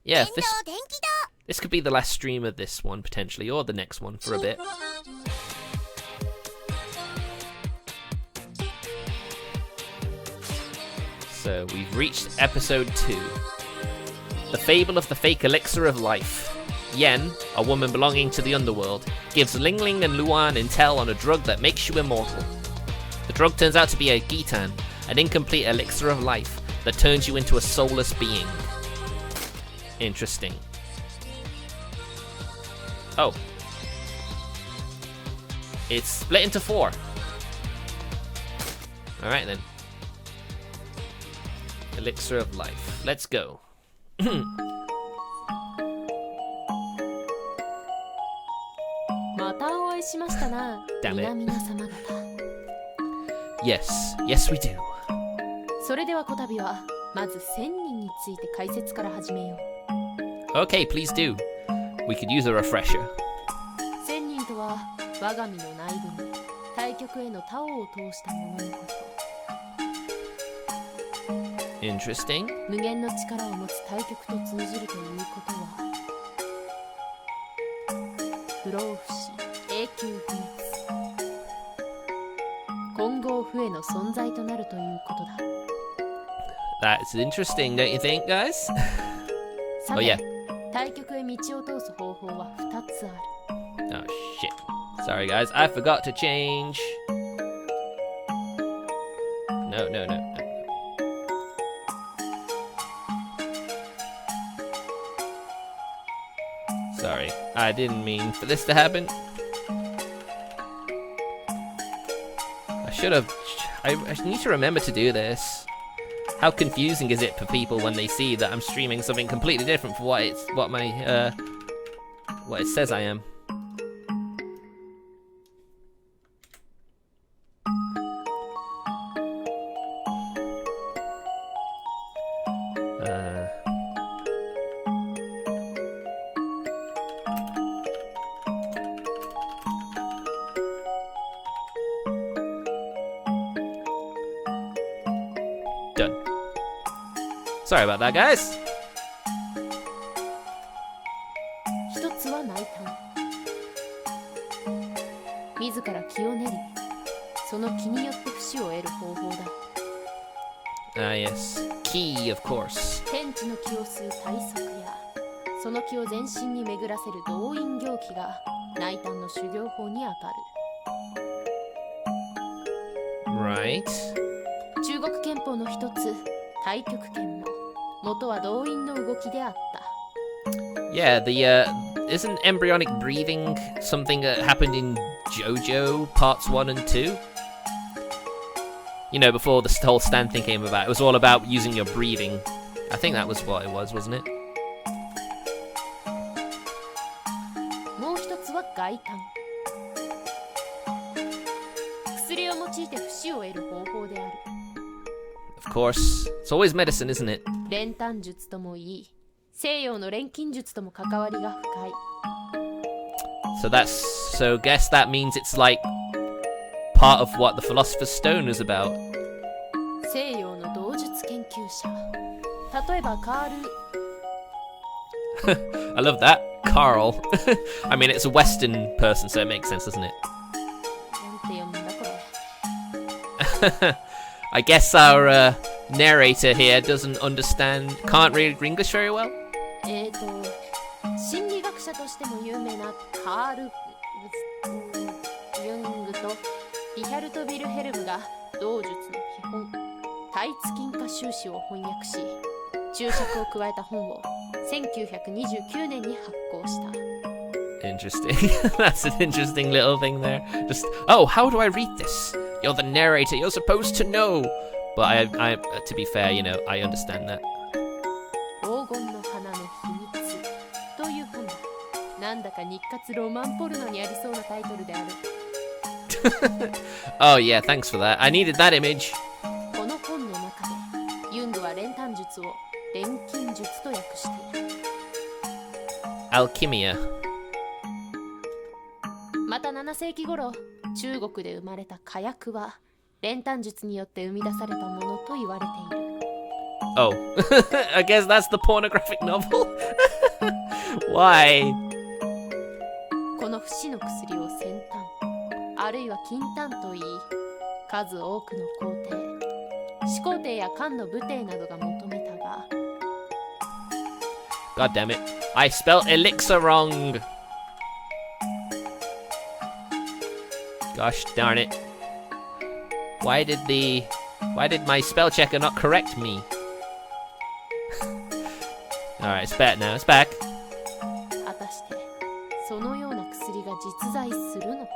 Yeah, this could be the last stream of this one, potentially, or the next one for a bit. So, we've reached episode 2. The Fable of the Fake Elixir of Life. Yen, a woman belonging to the underworld, gives Ling Ling and Luan intel on a drug that makes you immortal. The drug turns out to be a Gitan, an incomplete elixir of life that turns you into a soulless being. Interesting. Oh. It's split into 4. Alright then. Elixir of life. Let's go. Damn it. Yes, yes we do. それではこたびはまず1000人について解説から始めよう。Okay, please do. We could use a refresher. 1000人とは我が身の内部に対極へのタオを通したもののこと。Interesting. 無限の力を持つ対極と通じるということは不老不死、永久不滅、混合不への存在となるということだ。That's interesting, don't you think, guys? さ Oh て、 yeah. 対極へ道を通す方法は2つある。Oh shit. Sorry guys, I forgot to change. No, no, no. Sorry, I didn't mean for this to happen. I need to remember to do this. How confusing is it for people when they see that I'm streaming something completely different from what it says I am? Done. Sorry about that, guys. 一つは内胆。自ら気を練り、その気によって不死を得る方法だ。Yes. Key, of course. 天地の気を吸う体側や、その気を全身に巡らせる動員行気が内胆の修行法にあたる。Right. 中国憲法の一つ、太極拳も元は動員の動きであった。Yeah, isn't embryonic breathing something that happened in JoJo parts 1 and 2? You know, before the whole stand thing came about, it was all about using your breathing. I think that was what it was, wasn't it? もう一つは外胆。薬を用いて不死を得る方法である。Of course. It's always medicine, isn't it? 練胆術ともいい、西洋の錬金術とも関わりが深い。So guess that means it's like part of what the Philosopher's Stone is about. 西洋の道術研究者。例えばカール。I love that. Carl. I mean, it's a Western person, so it makes sense, doesn't it? なんて読むんだこれ。I guess our narrator here can't read English very well. 心理学者としても有名なカール・ユングとリヒャルト・ヴィルヘルムが道術の基本、タイツ金化収支を翻訳し、注釈を加えた本を1929年に発行した。Interesting. That's an interesting little thing there. Just, oh, how do I read this? You're the narrator. You're supposed to know. But I, to be fair, you know, I understand that. 黄金の花の秘密という本だ。なんだか日活ロマンポルノにありそうなタイトルである。Oh yeah, thanks for that. I needed that image. この本の中で、ユングは練胆術を錬金術と訳している。Alchemia. また7世紀頃、中国で生まれた火薬は練胆術によって生み出されたものと言われている。Oh. I guess that's the pornographic novel? Why? この不死の薬を先端あるいは金丹といい数多くの皇帝始皇帝や漢の武帝などが求めたが God damn it. I spelled elixir wrong. Gosh darn it. Why did my spell checker not correct me? Alright, it's back now. It's back. 果たしてそのような薬が実在するのか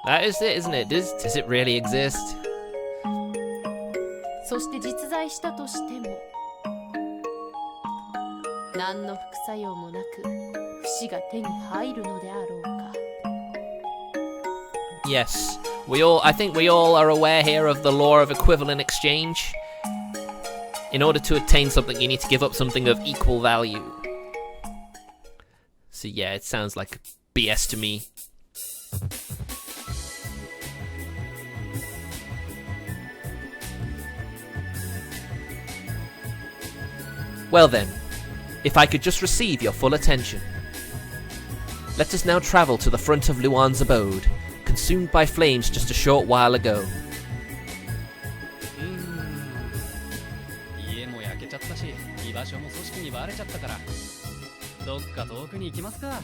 That is it, isn't it? Does it really exist? そして実在したとしても何の副作用もなく不死が手に入るのであろうか Yes. I think we all are aware here of the law of equivalent exchange. In order to obtain something, you need to give up something of equal value. So yeah, it sounds like BS to me. Well then, if I could just receive your full attention. Let us now travel to the front of Luan's abode, consumed by flames just a short while ago. 家も焼けちゃったし、居場所も組織にバレちゃったから、どっか遠くに行きますか。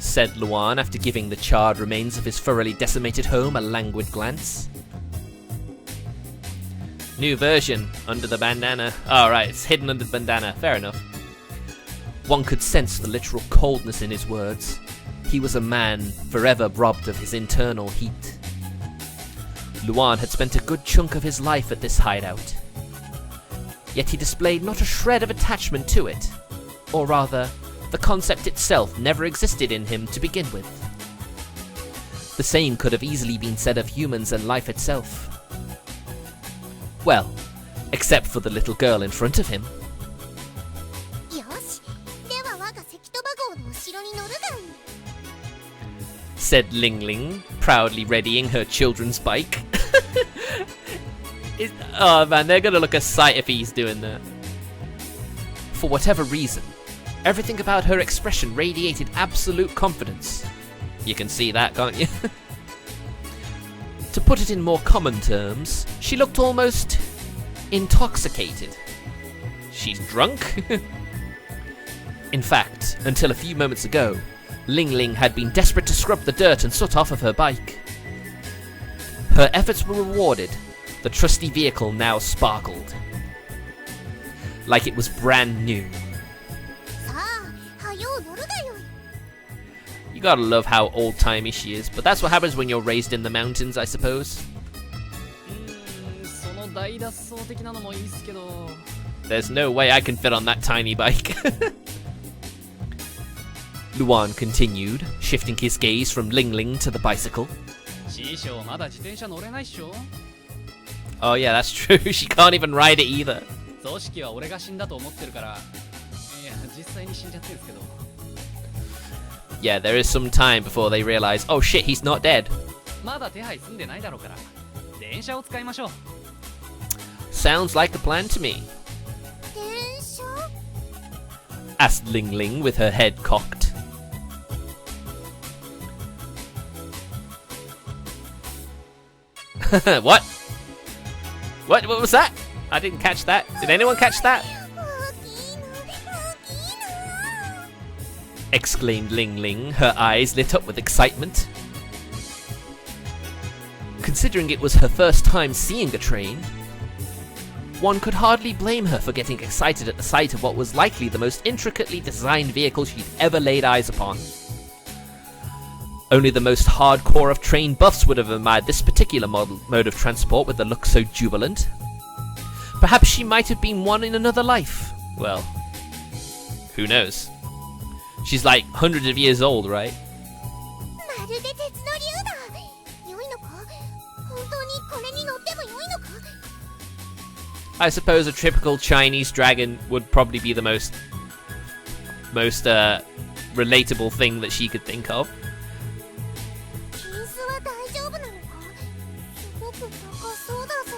Said Luan after giving the charred remains of his thoroughly decimated home a languid glance. New version, under the bandana. Oh, right, it's hidden under the bandana. Fair enough. One could sense the literal coldness in his words. He was a man forever robbed of his internal heat. Luan had spent a good chunk of his life at this hideout. Yet he displayed not a shred of attachment to it. Or rather, the concept itself never existed in him to begin with. The same could have easily been said of humans and life itself. Well, except for the little girl in front of him. よし、では我が石飛馬号の後ろに乗るがいい。 Said Ling Ling, proudly readying her children's bike. Oh man, they're gonna look a sight if he's doing that. For whatever reason, everything about her expression radiated absolute confidence. You can see that, can't you? To put it in more common terms, she looked almost intoxicated. She's drunk? In fact, until a few moments ago, Ling Ling had been desperate to scrub the dirt and soot off of her bike. Her efforts were rewarded. The trusty vehicle now sparkled. Like it was brand new. さあ、はよう乗るがよい。 You gotta love how old-timey she is, but that's what happens when you're raised in the mountains, I suppose. その大脱走的なのもいいっすけど。 There's no way I can fit on that tiny bike. Luan continued, shifting his gaze from Ling Ling to the bicycle. 師匠まだ自転車乗れないっしょ。 Oh yeah, that's true. She can't even ride it either. 組織は俺が死んだと思ってるから。いや、実際に死んじゃってるんですけど。 Yeah, there is some time before they realize, oh shit, he's not dead. まだ手配済んでないだろうから。電車を使いましょう。 Sounds like a plan to me. 電車？ Asked Ling Ling with her head cocked. What? What was that? I didn't catch that. Did anyone catch that? 大きいの、大きいの。 Exclaimed Ling Ling, her eyes lit up with excitement. Considering it was her first time seeing a train, one could hardly blame her for getting excited at the sight of what was likely the most intricately designed vehicle she'd ever laid eyes upon. Only the most hardcore of train buffs would have admired this particular mode of transport with a look so jubilant. Perhaps she might have been one in another life. Well, who knows? She's like hundreds of years old, right? まるで鉄の竜だ。良いのか？本当にこれに乗っても良いのか？ I suppose a typical Chinese dragon would probably be the most relatable thing that she could think of. 金子は大丈夫なのか？すごく高そうだぞ。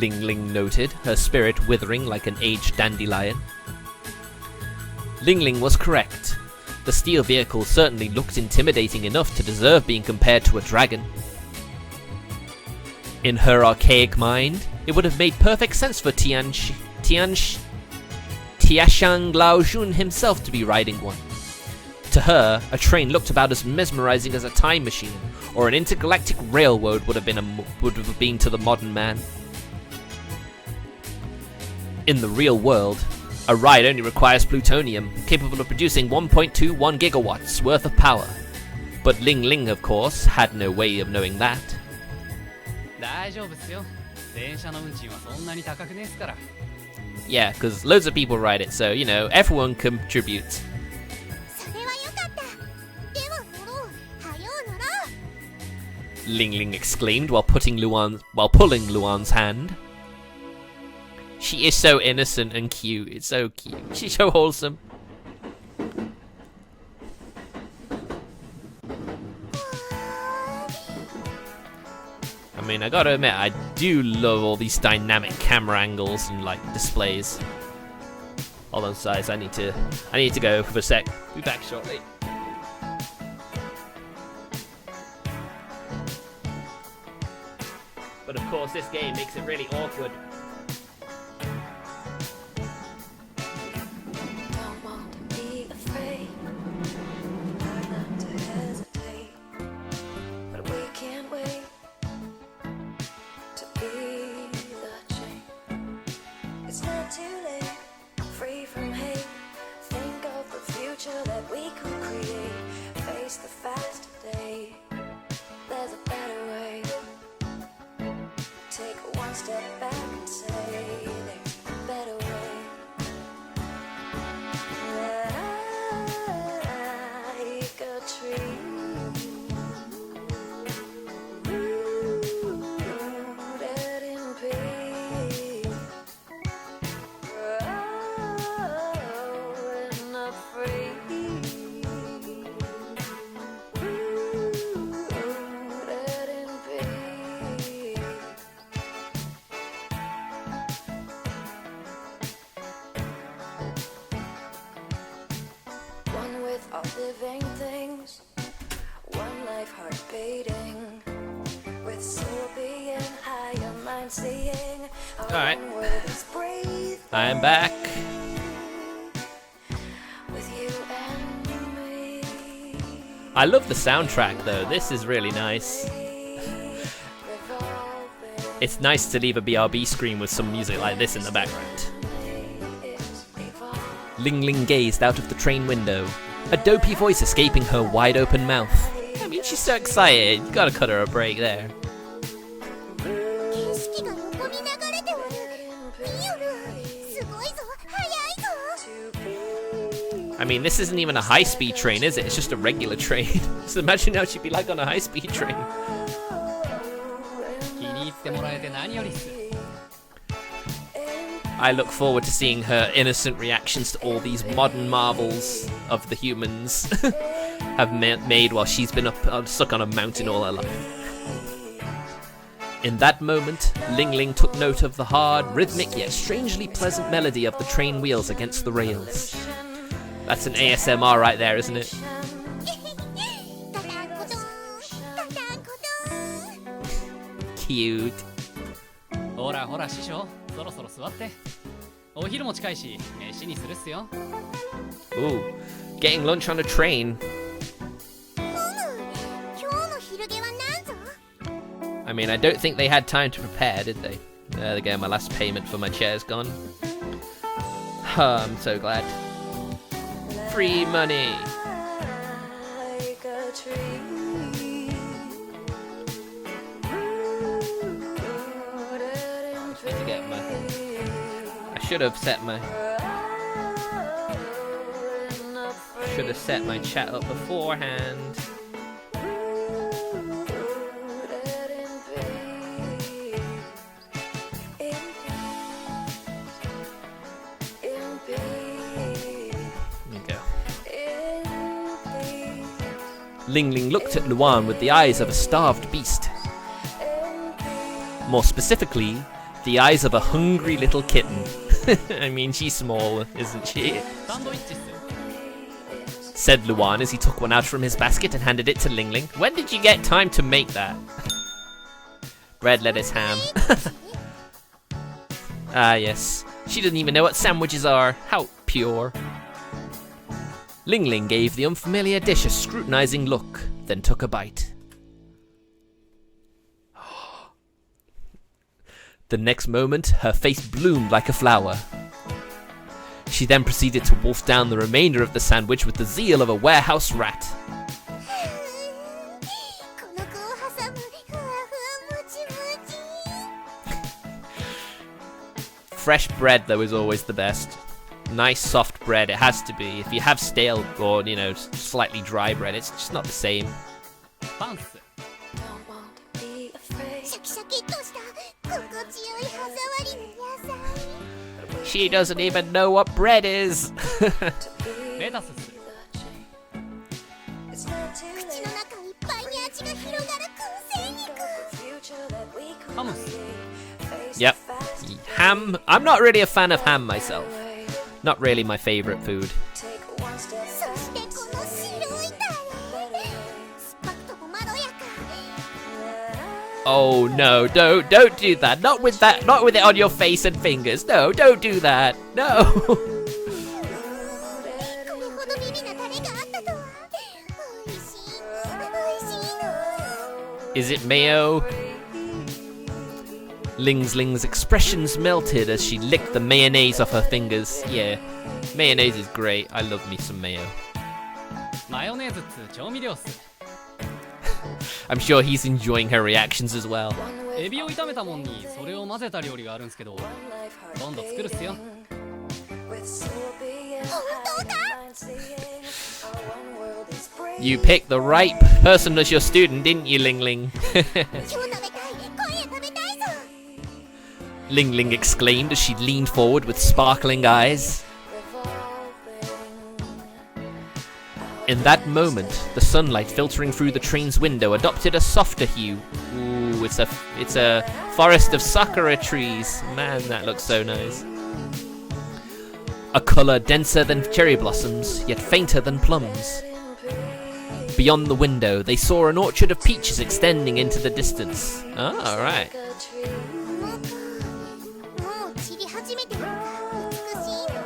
Ling Ling noted, her spirit withering like an aged dandelion. Ling Ling was correct. The steel vehicle certainly looked intimidating enough to deserve being compared to a dragon. In her archaic mind, it would have made perfect sense for Tianshang Laojun himself to be riding one. To her, a train looked about as mesmerizing as a time machine, or an intergalactic railroad would have been to the modern man. In the real world, a ride only requires plutonium, capable of producing 1.21 gigawatts worth of power. But Ling Ling, of course, had no way of knowing that. 大丈夫っすよ。電車の運賃はそんなに高くねえっすから。 Yeah, because loads of people ride it, so, you know, everyone contributes. それはよかった。では乗ろう。はよう乗ろう。 Ling Ling exclaimed while pulling Luan's hand. She is so innocent and cute. It's so cute. She's so wholesome. I mean, I gotta admit, I do love all these dynamic camera angles and like displays. Hold on, guys. I need to go for a sec. Be back shortly. But of course, this game makes it really awkward. Don't want to be afraid, try not to hesitate, but we can't wait to be the change. It's not too late, free from hate. Think of the future that we could create. Face the fast day. There's a better way. Take one step back and say there's a better way. Like a tree rooted in peace, growing up free, rooted in peace. One with all living things, one life heart beating, with soul being, higher mind seeing. Alright. Breathe I am back. with you and me. I love the soundtrack though. This is really nice. Revolving It's nice to leave a BRB screen with some music like this in the background. is evolving. Ling Ling gazed out of the train window, a dopey voice escaping her wide open mouth. I mean, she's so excited. You gotta cut her a break there. 景色が横に流れておる。見よる。すごいぞ。速いぞ。 I mean, this isn't even a high-speed train, is it? It's just a regular train. Just imagine how she'd be like on a high-speed train. 気に入ってもらえて何よりっす。 I look forward to seeing her innocent reactions to all these modern marvels of the humans have made while she's been stuck on a mountain all her life. In that moment, Ling Ling took note of the hard, rhythmic yet strangely pleasant melody of the train wheels against the rails. That's an ASMR right there, isn't it? ガタンコトン。ガタンコトン。 Cute. ほらほら師匠、そろそろ座って。お昼も近いし、飯にするっすよ。 Ooh, getting lunch on a train. 今日の昼下は何ぞ。 I mean, I don't think they had time to prepare, did they? There they go, my last payment for my chair's gone. I'm so glad. Free money. Like a tree rooted in Need to get my... I should have set my... Should have set my chat up beforehand. There you go. Ling Ling looked at Luan with the eyes of a starved beast. More specifically, The eyes of a hungry little kitten. I mean, she's small, isn't she? サンドイッチっすよ Said Luan as he took one out from his basket and handed it to Ling Ling. When did you get time to make that? Bread, lettuce, ham. Ah, yes. She doesn't even know what sandwiches are. How pure. Ling Ling gave the unfamiliar dish a scrutinizing look, then took a bite. The next moment, her face bloomed like a flower. She then proceeded to wolf down the remainder of the sandwich with the zeal of a warehouse rat. この子を挟むふわふわもちもち Fresh bread, though, is always the best. Nice soft bread, it has to be. If you have stale or, you know, slightly dry bread, it's just not the same. パンっす Don't want to be afraid. シャキシャキっとした心地よい歯触りの野菜 She doesn't even know what bread is. レタスっす It's not too 口 late. の中いっぱいに味が広がる燻製肉 Future that we could ハムっす face Yep. the facts Ham. I'm not really a fan of ham myself. Not really my favorite food. take one step そしてこの白いタレ酸っぱくともまろやか Oh no, don't do that. Not with it on your face and fingers. No, don't do that. No. これほどビビなタレがあったとはおいしいおいしいの Is it mayo? Ling's expressions melted as she licked the mayonnaise off her fingers. Yeah, mayonnaise is great. I love me some mayo. マヨネーズっつ調味料っす I'm sure he's enjoying her reactions as well. エビを炒めたもんにそれを混ぜた料理があるんすけど life heart 今度作るっすよ with soapy and 本当か mind seeing our one world is brave. You picked the right person as your student, didn't you, Ling Ling? 今日食べたい今夜食べたいぞ Ling Ling exclaimed as she leaned forward with sparkling eyes. In that moment, the sunlight filtering through the train's window adopted a softer hue. Ooh, it's a forest of sakura trees. Man, that looks so nice. A colour denser than cherry blossoms, yet fainter than plums. Beyond the window, they saw an orchard of peaches extending into the distance. Oh, alright. もう散り始めてるんだ美しいの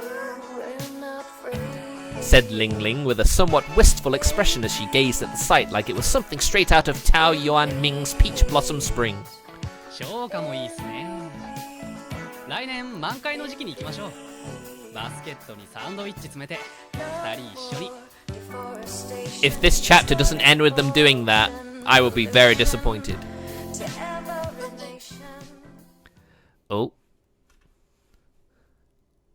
Said Ling Ling with a somewhat wistful expression as she gazed at the sight like it was something straight out of Tao Yuan Ming's Peach Blossom Spring. 消化もいいっすね来年満開の時期に行きましょうバスケットにサンドイッチ詰めて2人一緒に If this chapter doesn't end with them doing that, I will be very disappointed. Oh.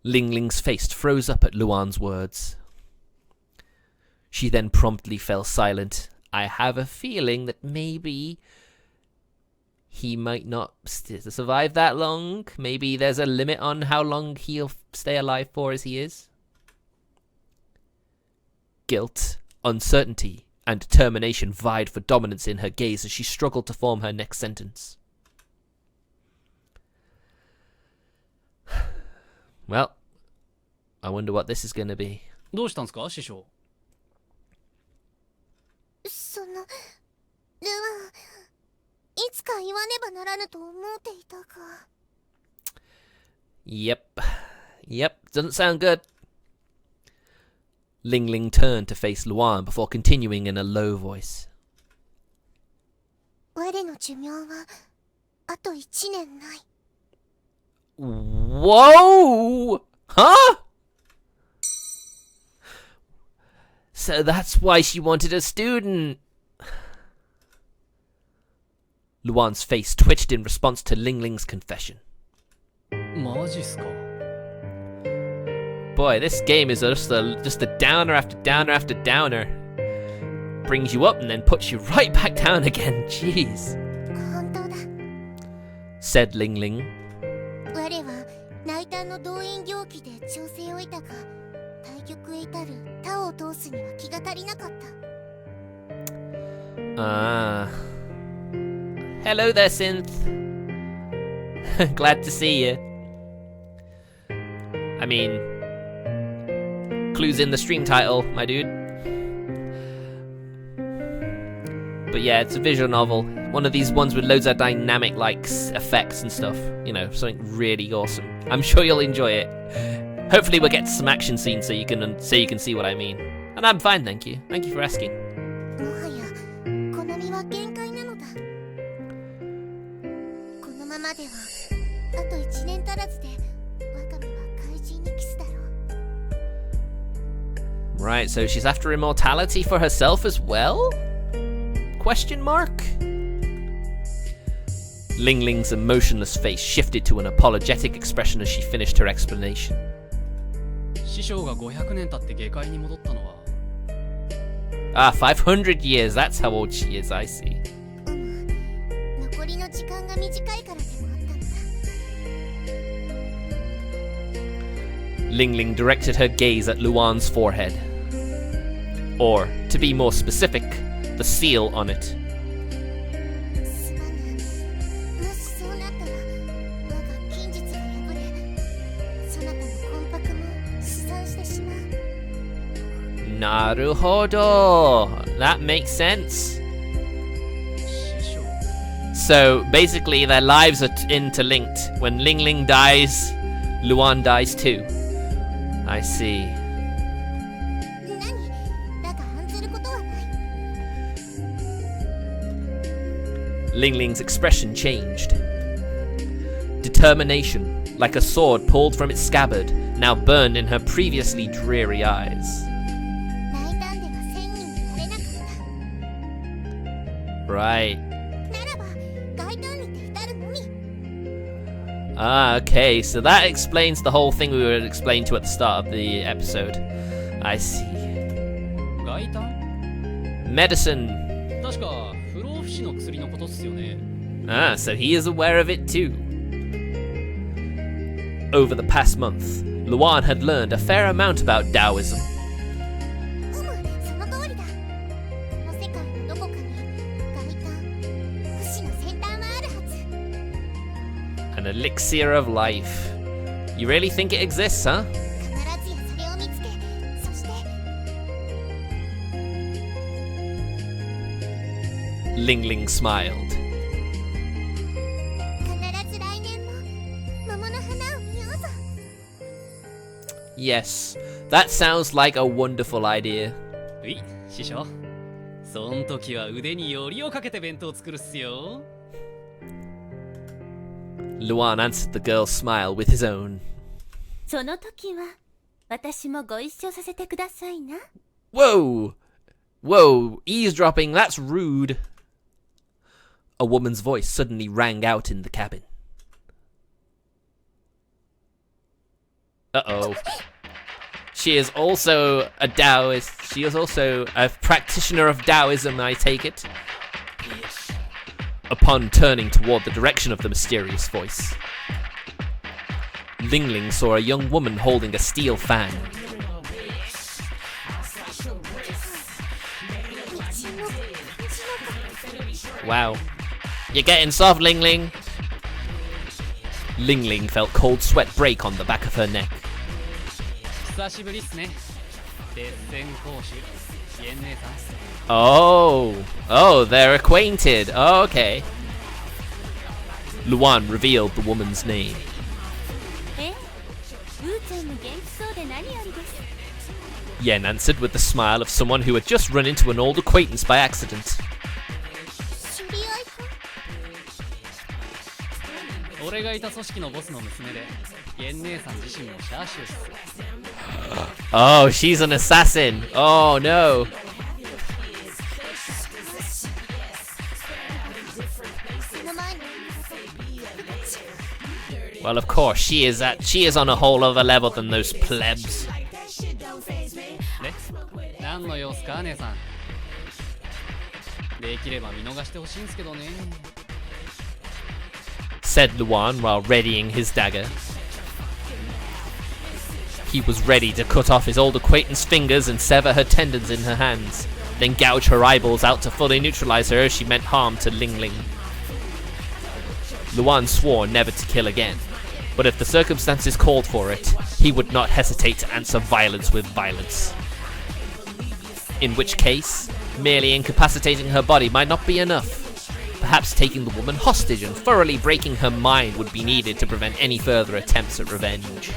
Ling Ling's face froze up at Luan's words. She then promptly fell silent. I have a feeling that maybe he might not survive that long. Maybe there's a limit on how long he'll stay alive for as he is. Guilt, uncertainty, and determination vied for dominance in her gaze as she struggled to form her next sentence. Well, I wonder what this is going to be. どうしたんすか師匠そのルアンいつか言わねばならぬと思っていたが Yep, doesn't sound good. Ling Ling turned to face Luan before continuing in a low voice. 我の寿命はあと1年ない Whoa! Huh? So that's why she wanted a student. Luan's face twitched in response to Ling Ling's confession. マジっすか Boy, this game is just a downer after downer after downer. Brings you up and then puts you right back down again. Jeez. 本当だ Said Ling Ling. 我は内丹の動員行基で調整を得たが対局へ至る他を通すには気が足りなかった Ah. Hello there, Synth. Glad to see you. I mean, clues in the stream title, my dude. But yeah, it's a visual novel. One of these ones with loads of dynamic effects and stuff. You know, something really awesome. I'm sure you'll enjoy it. Hopefully we'll get to some action scenes so you can see what I mean. And I'm fine, thank you. Thank you for asking. もはやこの身は限界なのだ。このままではあと1年足らずでワカメは怪人にキスだろう。 Right, so she's after immortality for herself as well? Question mark? Ling Ling's emotionless face shifted to an apologetic expression as she finished her explanation. 師匠が500年経って下界に戻ったのは Ah, 500 years, that's how old she is, I see. 残りの時間が短いからでもあったのだ。 Ling Ling directed her gaze at Luan's forehead. Or, to be more specific, the seal on it. すまぬ。もしそうなったら我が禁術が破れ、そなたの魂魄も死散してしまう。 Naruhodo! That makes sense. 師匠 So, basically, their lives are interlinked. When Ling Ling dies, Luan dies too. I see. 何？だが案ずることはない。 Ling Ling's expression changed. Determination, like a sword pulled from its scabbard, now burned in her previously dreary eyes. 泣いたんでは1000人になれなかった。 Right. ならば大胆にて至るのみ。 Ah, okay, so that explains the whole thing we were explained to at the start of the episode. I see. 外炭 Medicine. 確か不老不死の薬のことっすよね Ah, so he is aware of it too. Over the past month, Luan had learned a fair amount about Daoism. その通りだ。この世界のどこかに外観不死の先端はあるはず。 An elixir of life. You really think it exists, huh? 必ずやそれを見つけ、そして Ling Ling smiled. 必ず来年も桃の花を見ようぞ。 Yes, that sounds like a wonderful idea. うい師匠そん時は腕によりをかけて弁当作るっすよ Luan answered the girl's smile with his own. その時は私もご一緒させてくださいな。 Whoa! Whoa, eavesdropping, that's rude. A woman's voice suddenly rang out in the cabin. Uh-oh. She is also a Daoist. She is also a practitioner of Daoism, I take it. Upon turning toward the direction of the mysterious voice, Ling Ling saw a young woman holding a steel fan. Wow. You're getting soft, Ling Ling. Ling Ling felt cold sweat break on the back of her neck. 久しぶりっすね鉄線講習イエン姉さん Oh, they're acquainted. Oh, okay. Luan revealed the woman's name. え、うーちゃんも元気そうで何よりです。 Yen answered with the smile of someone who had just run into an old acquaintance by accident. 知り合いか？俺がいた組織のボスの娘でイエン姉さん自身もシャーシュっす Oh, she's an assassin. Oh, no. その前に Well, of course, she is on a whole other level than those plebs. で何の様子か姉さんできれば見逃してほしいんすけどね Said Luan while readying his dagger. He was ready to cut off his old acquaintance's fingers and sever her tendons in her hands, then gouge her eyeballs out to fully neutralize her if she meant harm to Ling Ling. Luan swore never to kill again, but if the circumstances called for it, he would not hesitate to answer violence with violence. In which case, merely incapacitating her body might not be enough. Perhaps taking the woman hostage and thoroughly breaking her mind would be needed to prevent any further attempts at revenge.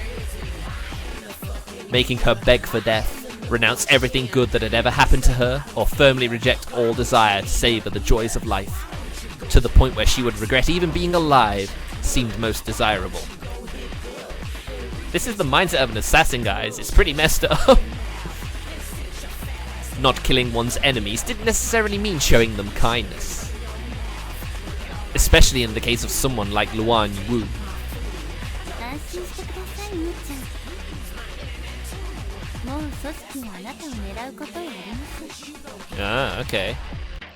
Making her beg for death, renounce everything good that had ever happened to her, or firmly reject all desire to savour the joys of life, to the point where she would regret even being alive, seemed most desirable. This is the mindset of an assassin, guys. It's pretty messed up. Not killing one's enemies didn't necessarily mean showing them kindness. Especially in the case of someone like Luan Wu. 安心してください、みーちゃん。もう組織はあなたを狙うことはありません。 Ah, okay.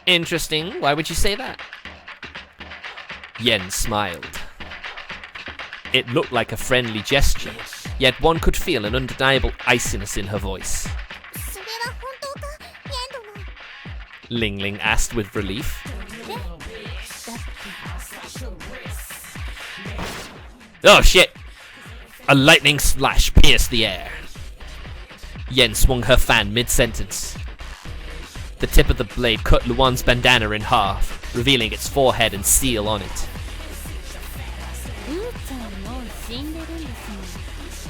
Interesting. Why would you say that? Yen smiled. It looked like a friendly gesture, yet one could feel an undeniable iciness in her voice. それは本当か、ヤン殿。 Ling Ling asked with relief. だって Oh shit! A lightning slash pierced the air. Yen swung her fan mid-sentence. The tip of the blade cut Luan's bandana in half, revealing its forehead and seal on it. うーちゃんもう死んでるんです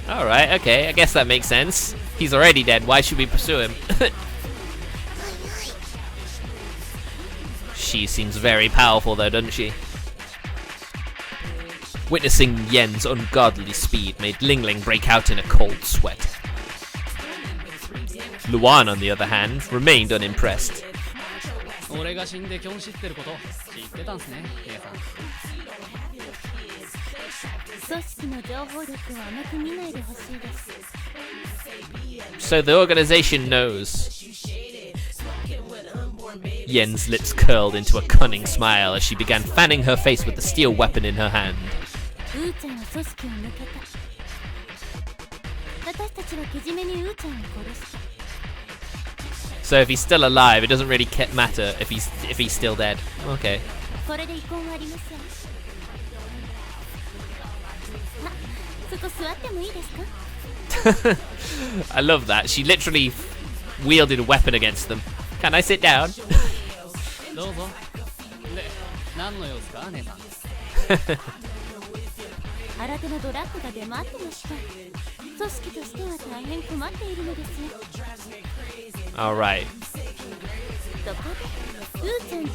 もん。 Alright, okay, I guess that makes sense. He's already dead, why should we pursue him? She seems very powerful though, doesn't she? Witnessing Yen's ungodly speed made Ling Ling break out in a cold sweat. Luan, on the other hand, remained unimpressed. 俺が死んでキョン知ってること知ってたんすね、姉さん。組織の情報力を甘く見ないでほしいです。 So the organization knows. Yen's lips curled into a cunning smile as she began fanning her face with the steel weapon in her hand. うーちゃんは組織を抜けた。私たちはけじめにうーちゃんを殺した。 So if he's still alive, it doesn't really matter if he's still dead. Okay. これで遺恨はありません。ま、そこ座ってもいいですか？ I love that. She literally wielded a weapon against them. Can I sit down? どうぞ。で、何の用ですか、姉さん。新手のドラッグが出回ってました。組織としては大変困っているのですよ。 Alright. そこで、うーちゃんと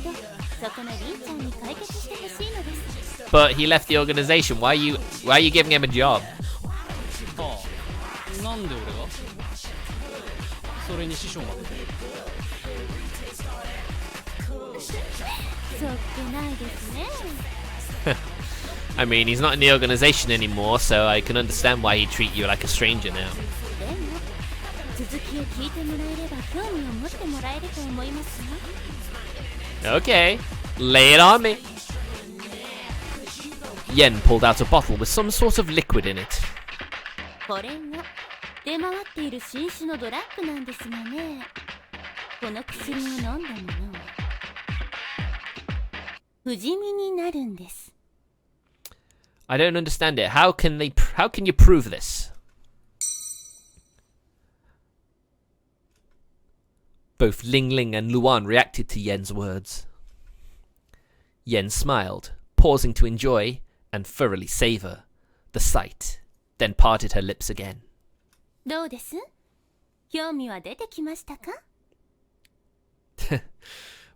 そこのりんちゃんに解決してほしいのです。 But he left the organization. Why are you giving him a job? はあ、なんで俺がそれに師匠まで。そっけないですね。 I mean, he's not in the organization anymore, so I can understand why he'd treat you like a stranger now. でも、続きを聞いてもらえれば興味を持ってもらえると思いますよ。 Okay, lay it on me. Yen pulled out a bottle with some sort of liquid in it. これが出回っている新種のドラッグなんですがね。この薬を飲んだものは不死身になるんです。 I don't understand it. How can you prove this? Both Ling Ling and Luan reacted to Yen's words. Yen smiled, pausing to enjoy and thoroughly savor the sight, then parted her lips again. どうです？興味は出てきましたか？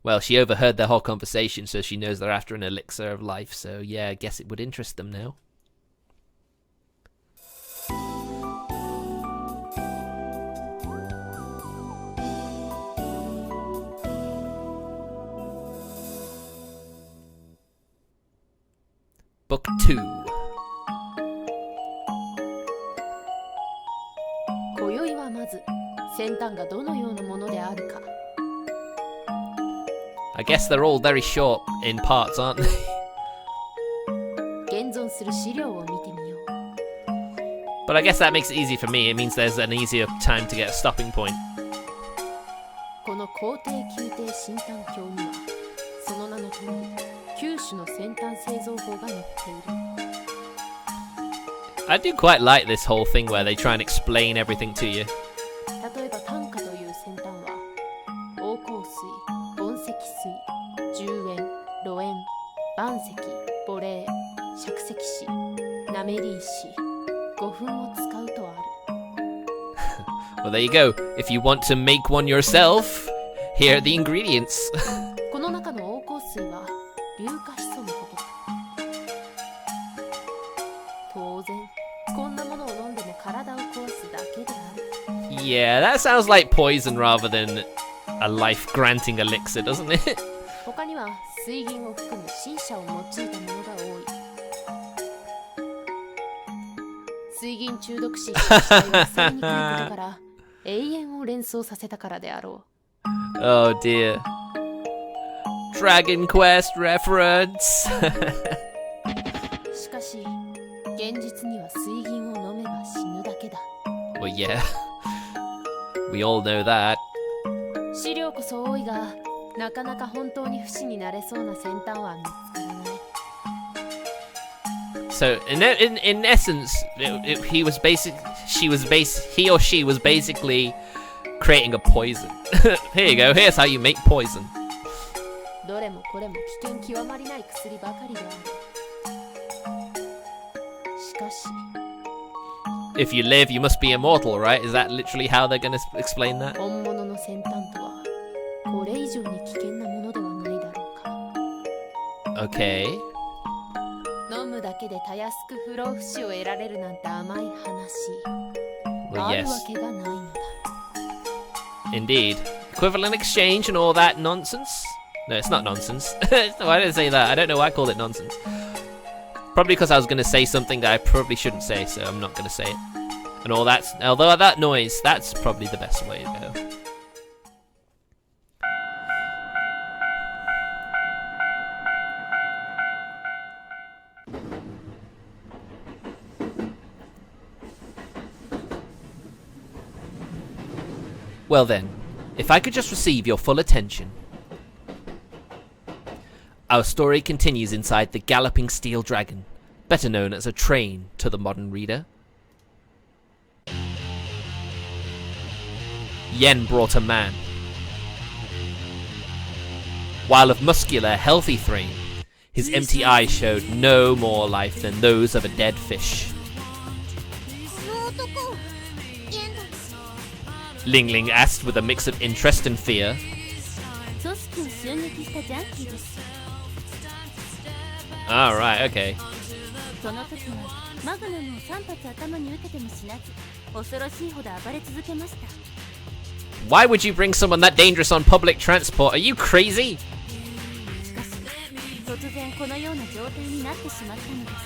Well, she overheard their whole conversation, so she knows they're after an elixir of life, so yeah, I guess it would interest them now. Book 2. 今宵はまず先端がどのようなものであるか。 I guess they're all very short in parts, aren't they? 現存する資料を見てみよう。 But I guess that makes it easy for me. It means there's an easier time to get a stopping point. この皇帝宮廷新端鏡にはその名の通り9種の先端製造法が載っている。 I do quite like this whole thing where they try and explain everything to you. 例えば炭化という先端は黄香水、盆石水、重塩、露塩、岩石、母霊、釈石子、ナメリ石、胡粉を使うとある。 Well, there you go. If you want to make one yourself, here are the ingredients. この中の黄香水は硫化ヒ素のことだ。当然こんなものを飲んでも体を壊すだけである。 Yeah, that sounds like poison rather than a life-granting elixir, doesn't it? 他には水銀を含む新車を用いたものが多い。水銀中毒死した死体は吸いにくいことから永遠を連想させたからであろ Oh dear. Dragon Quest reference. う。しかし現実には水銀を飲めば死ぬだけだ。 Well, yeah. We all know that. 資料こそ多いがなかなか本当に不死になれそうな先端は見つからない。 So in essence, he or she was basically creating a poison. Here you go. Here's how you make poison. どれもこれも危険極まりない薬ばかりである。しかし If you live, you must be immortal, right? Is that literally how they're gonna explain that? 本物の先端とはこれ以上に危険なものではないだろうか。 Okay. 飲むだけでたやすく不老不死を得られるなんて甘い話。 Well, ある yes. わけがないのだ。 Indeed. Equivalent exchange and all that nonsense? No, it's not nonsense. No, I didn't say that. I don't know why I called it nonsense. Probably because I was going to say something that I probably shouldn't say, so I'm not going to say it. And all that, although that noise, that's probably the best way to go. Well then, if I could just receive your full attention. Our story continues inside the Galloping Steel Dragon, better known as a train to the modern reader. Yen brought a man. While of muscular, healthy frame, his empty eyes showed no more life than those of a dead fish. この男ゲンだ。 Ling Ling asked with a mix of interest and fear. 組織を襲撃したジャンキーです。 Alright, okay. その時はマグナムを3発頭に受けても死なず恐ろしいほど暴れ続けました。 Why would you bring someone that dangerous on public transport? Are you crazy? しかし突然このような状態になってしまったのです。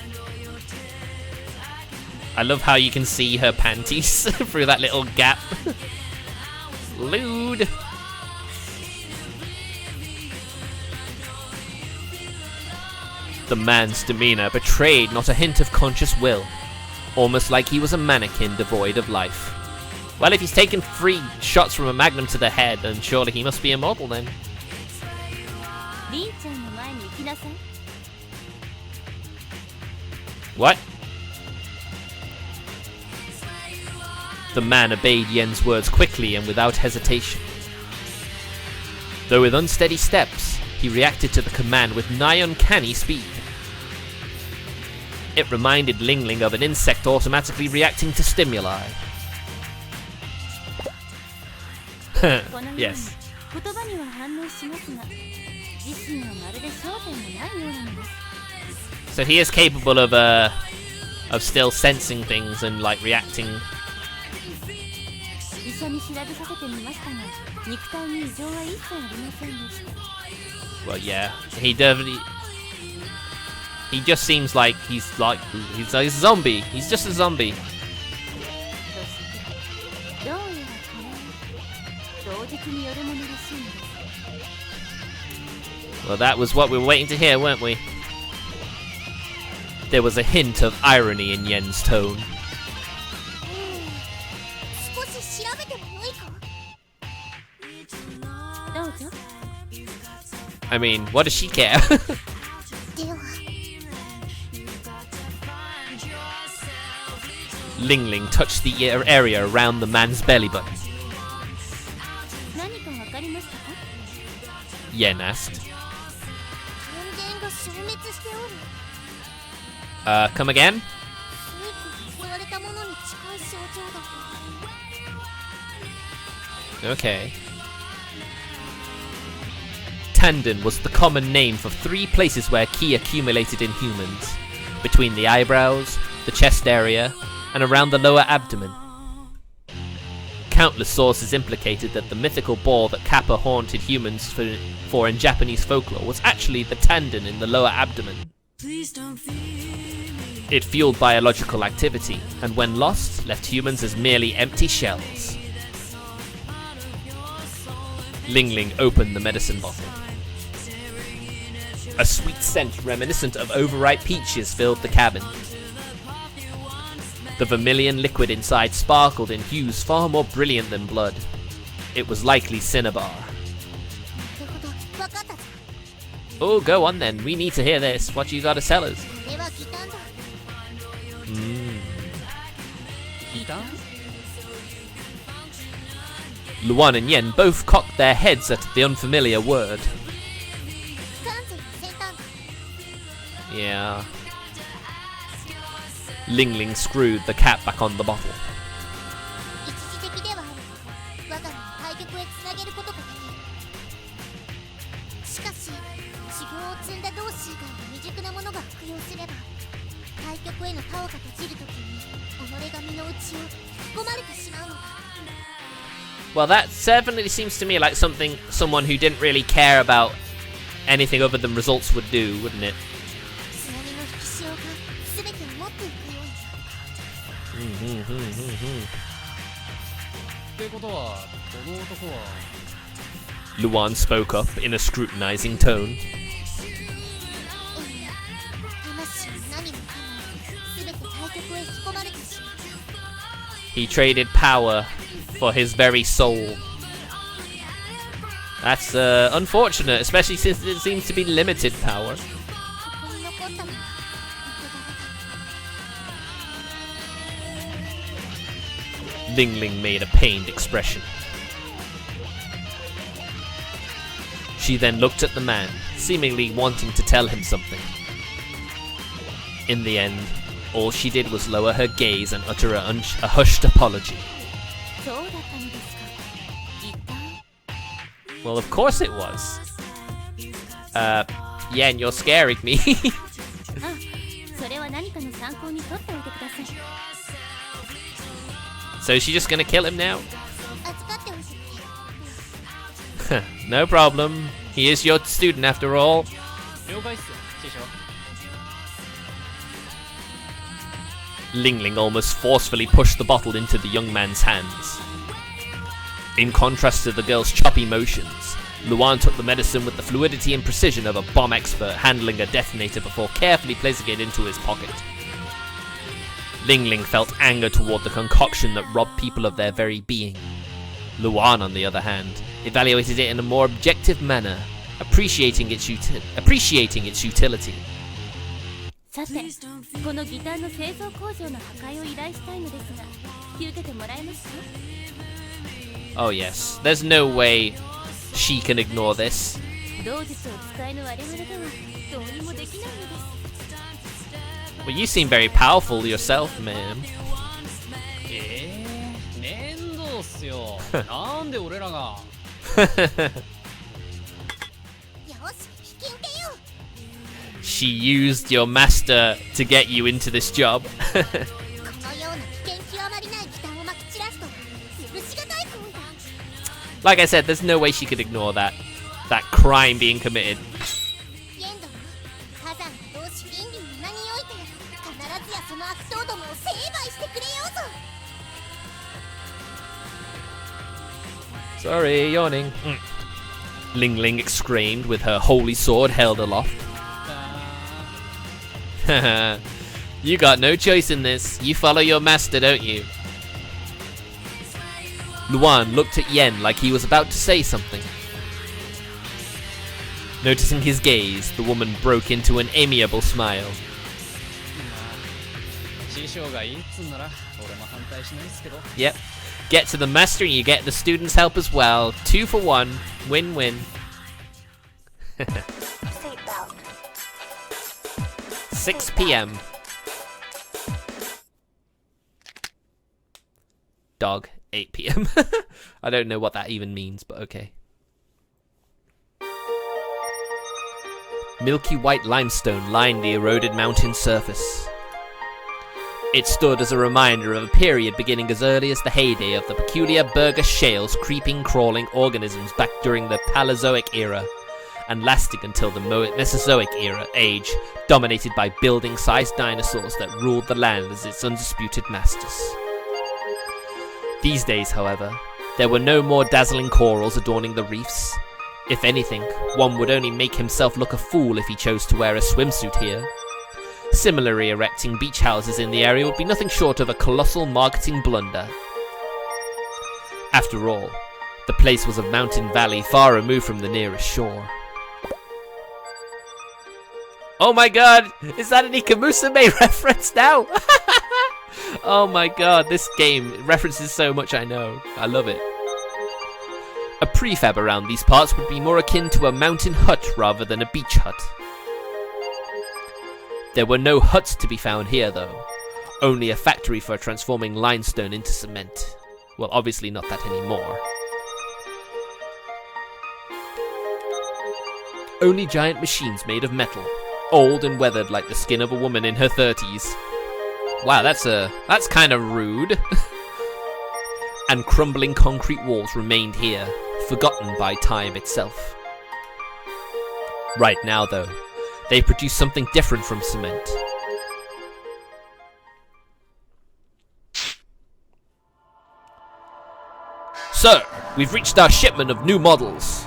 I love how you can see her panties through that little gap. Lewd. The man's demeanor betrayed not a hint of conscious will, almost like he was a mannequin devoid of life. Well, if he's taken 3 shots from a magnum to the head, then surely he must be immortal then. リンちゃんの前に行きなさい。 What? The man obeyed Yen's words quickly and without hesitation. Though with unsteady steps, he reacted to the command with nigh uncanny speed. It reminded Ling Ling of an insect automatically reacting to stimuli. Yes. 言葉には反応しますが、自身はまるで焦点もないようなのです。 So he is capable of still sensing things and like reacting. 医者に調べさせてみましたが、肉体に異常は一切ありませんでした。 Well, yeah, he definitely. He just seems like he's a zombie. He's just a zombie. どうやらこれは同日によるものらしいのです。 Well, that was what we were waiting to hear, weren't we? There was a hint of irony in Yen's tone. 少し調べてもよいか。どうぞ。 I mean, what does she care? Ling Ling touched the area around the man's belly button. 何かわかりましたか？ Yen asked. 人間が消滅しておる。 Come again? ついこ壊れたものに近い症状だ。 Okay. Tandon was the common name for 3 places where ki accumulated in humans. Between the eyebrows, the chest area, and around the lower abdomen. Countless sources implicated that the mythical ball that Kappa haunted humans for in Japanese folklore was actually the tendon in the lower abdomen. It fueled biological activity, and when lost, left humans as merely empty shells. Ling Ling opened the medicine bottle. A sweet scent reminiscent of overripe peaches filled the cabin. The vermilion liquid inside sparkled in hues far more brilliant than blood. It was likely cinnabar. なるほど、わかったぞ。 Oh, go on then. We need to hear this. What you gotta tell us? これはギタンだ。 Gitan? Luan and Yen both cocked their heads at the unfamiliar word. 関西の先端。 Yeah. Ling Ling screwed the cap back on the bottle. 一時的ではある。我が身を対極へつなげることができる。しかし、修行を積んだ同志以外の未熟な者が服用すれば、対極へのタオが閉じるときに、己が身の内を吹き込まれてしまうのだ。 Well, that definitely seems to me like something someone who didn't really care about anything other than results would do, wouldn't it? 津波の引き潮が全てを持っていくように。ってことは、この男は Luan spoke up in a scrutinizing tone. 魂も何もかも全て対極へ引き込まれてしまう。 He traded power for his very soul. That's unfortunate, especially since it seems to be limited power. ここに残ったのは肉だけだ。 Ling Ling made a pained expression. She then looked at the man, seemingly wanting to tell him something. In the end, all she did was lower her gaze and utter a hushed apology. そうだったのですか。ギタン。 Well, of course it was. Yen, you're scaring me. あ、それは何かの参考に取っておいてください。 So is she just gonna kill him now? 預かっておいてくれ。 No problem. He is your student after all. 了解っす、師匠。 Ling Ling almost forcefully pushed the bottle into the young man's hands. In contrast to the girl's choppy motions, Luan took the medicine with the fluidity and precision of a bomb expert handling a detonator before carefully placing it into his pocket. Ling Ling felt anger toward the concoction that robbed people of their very being. Luan, on the other hand, evaluated it in a more objective manner, appreciating its utility. さて、このギターの製造工場の破壊を依頼したいのですが、引き受けてもらえますか？ Oh yes, there's no way she can ignore this. 同術を使えぬ我々ではどうにもできないのです。 Well, you seem very powerful yourself, ma'am. 面倒っすよ。なんで俺らが。よし、引き受けよう。 She used your master to get you into this job. このような危険極まりないギターをまき散らすとは許しがたい行為だ。 Like I said, there's no way she could ignore that crime being committed. イエンドも火山が同志倫理の名において必ずやその悪党どもを成敗してくれようぞ。 Sorry, yawning. Ling Ling exclaimed with her holy sword held aloft. You got no choice in this. You follow your master, don't you? Luan looked at Yen like he was about to say something. Noticing his gaze, the woman broke into an amiable smile. 師匠がいいっつんなら俺も反対しないですけど。 Yep. Get to the master and you get the student's help as well. 2 for 1. Win-win. Seatbelt. 6 p.m. Dog. 8 p.m. I don't know what that even means, but okay. Milky white limestone lined the eroded mountain surface. It stood as a reminder of a period beginning as early as the heyday of the peculiar Burgess Shales creeping, crawling organisms back during the Paleozoic era, and lasting until the Mesozoic age, dominated by building-sized dinosaurs that ruled the land as its undisputed masters. These days, however, there were no more dazzling corals adorning the reefs. If anything, one would only make himself look a fool if he chose to wear a swimsuit here. Similarly, erecting beach houses in the area would be nothing short of a colossal marketing blunder. After all, the place was a mountain valley far removed from the nearest shore. Oh my god! Is that an Ikamusume reference now? Oh my god, this game references so much I know. I love it. A prefab around these parts would be more akin to a mountain hut rather than a beach hut. There were no huts to be found here though, only a factory for transforming limestone into cement. Well, obviously not that anymore. Only giant machines made of metal, old and weathered like the skin of a woman in her 30s. Wow, that's kind of rude. And crumbling concrete walls remained here, forgotten by time itself. Right now though, they produce something different from cement. Sir, we've reached our shipment of new models.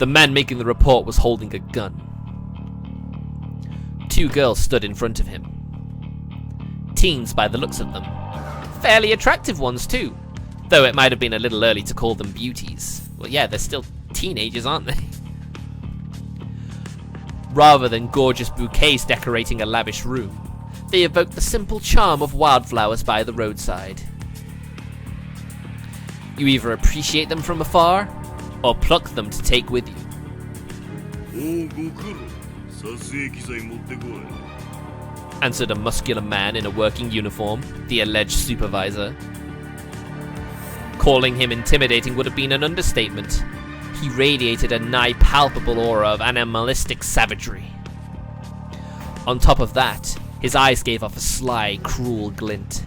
The man making the report was holding a gun. 2 girls stood in front of him. Teens by the looks of them. Fairly attractive ones too, though it might have been a little early to call them beauties. Well, yeah, they're still teenagers, aren't they? Rather than gorgeous bouquets decorating a lavish room, they evoke the simple charm of wildflowers by the roadside. You either appreciate them from afar, or pluck them to take with you. Answered a muscular man in a working uniform, the alleged supervisor. Calling him intimidating would have been an understatement. He radiated a nigh-palpable aura of animalistic savagery. On top of that, his eyes gave off a sly, cruel glint.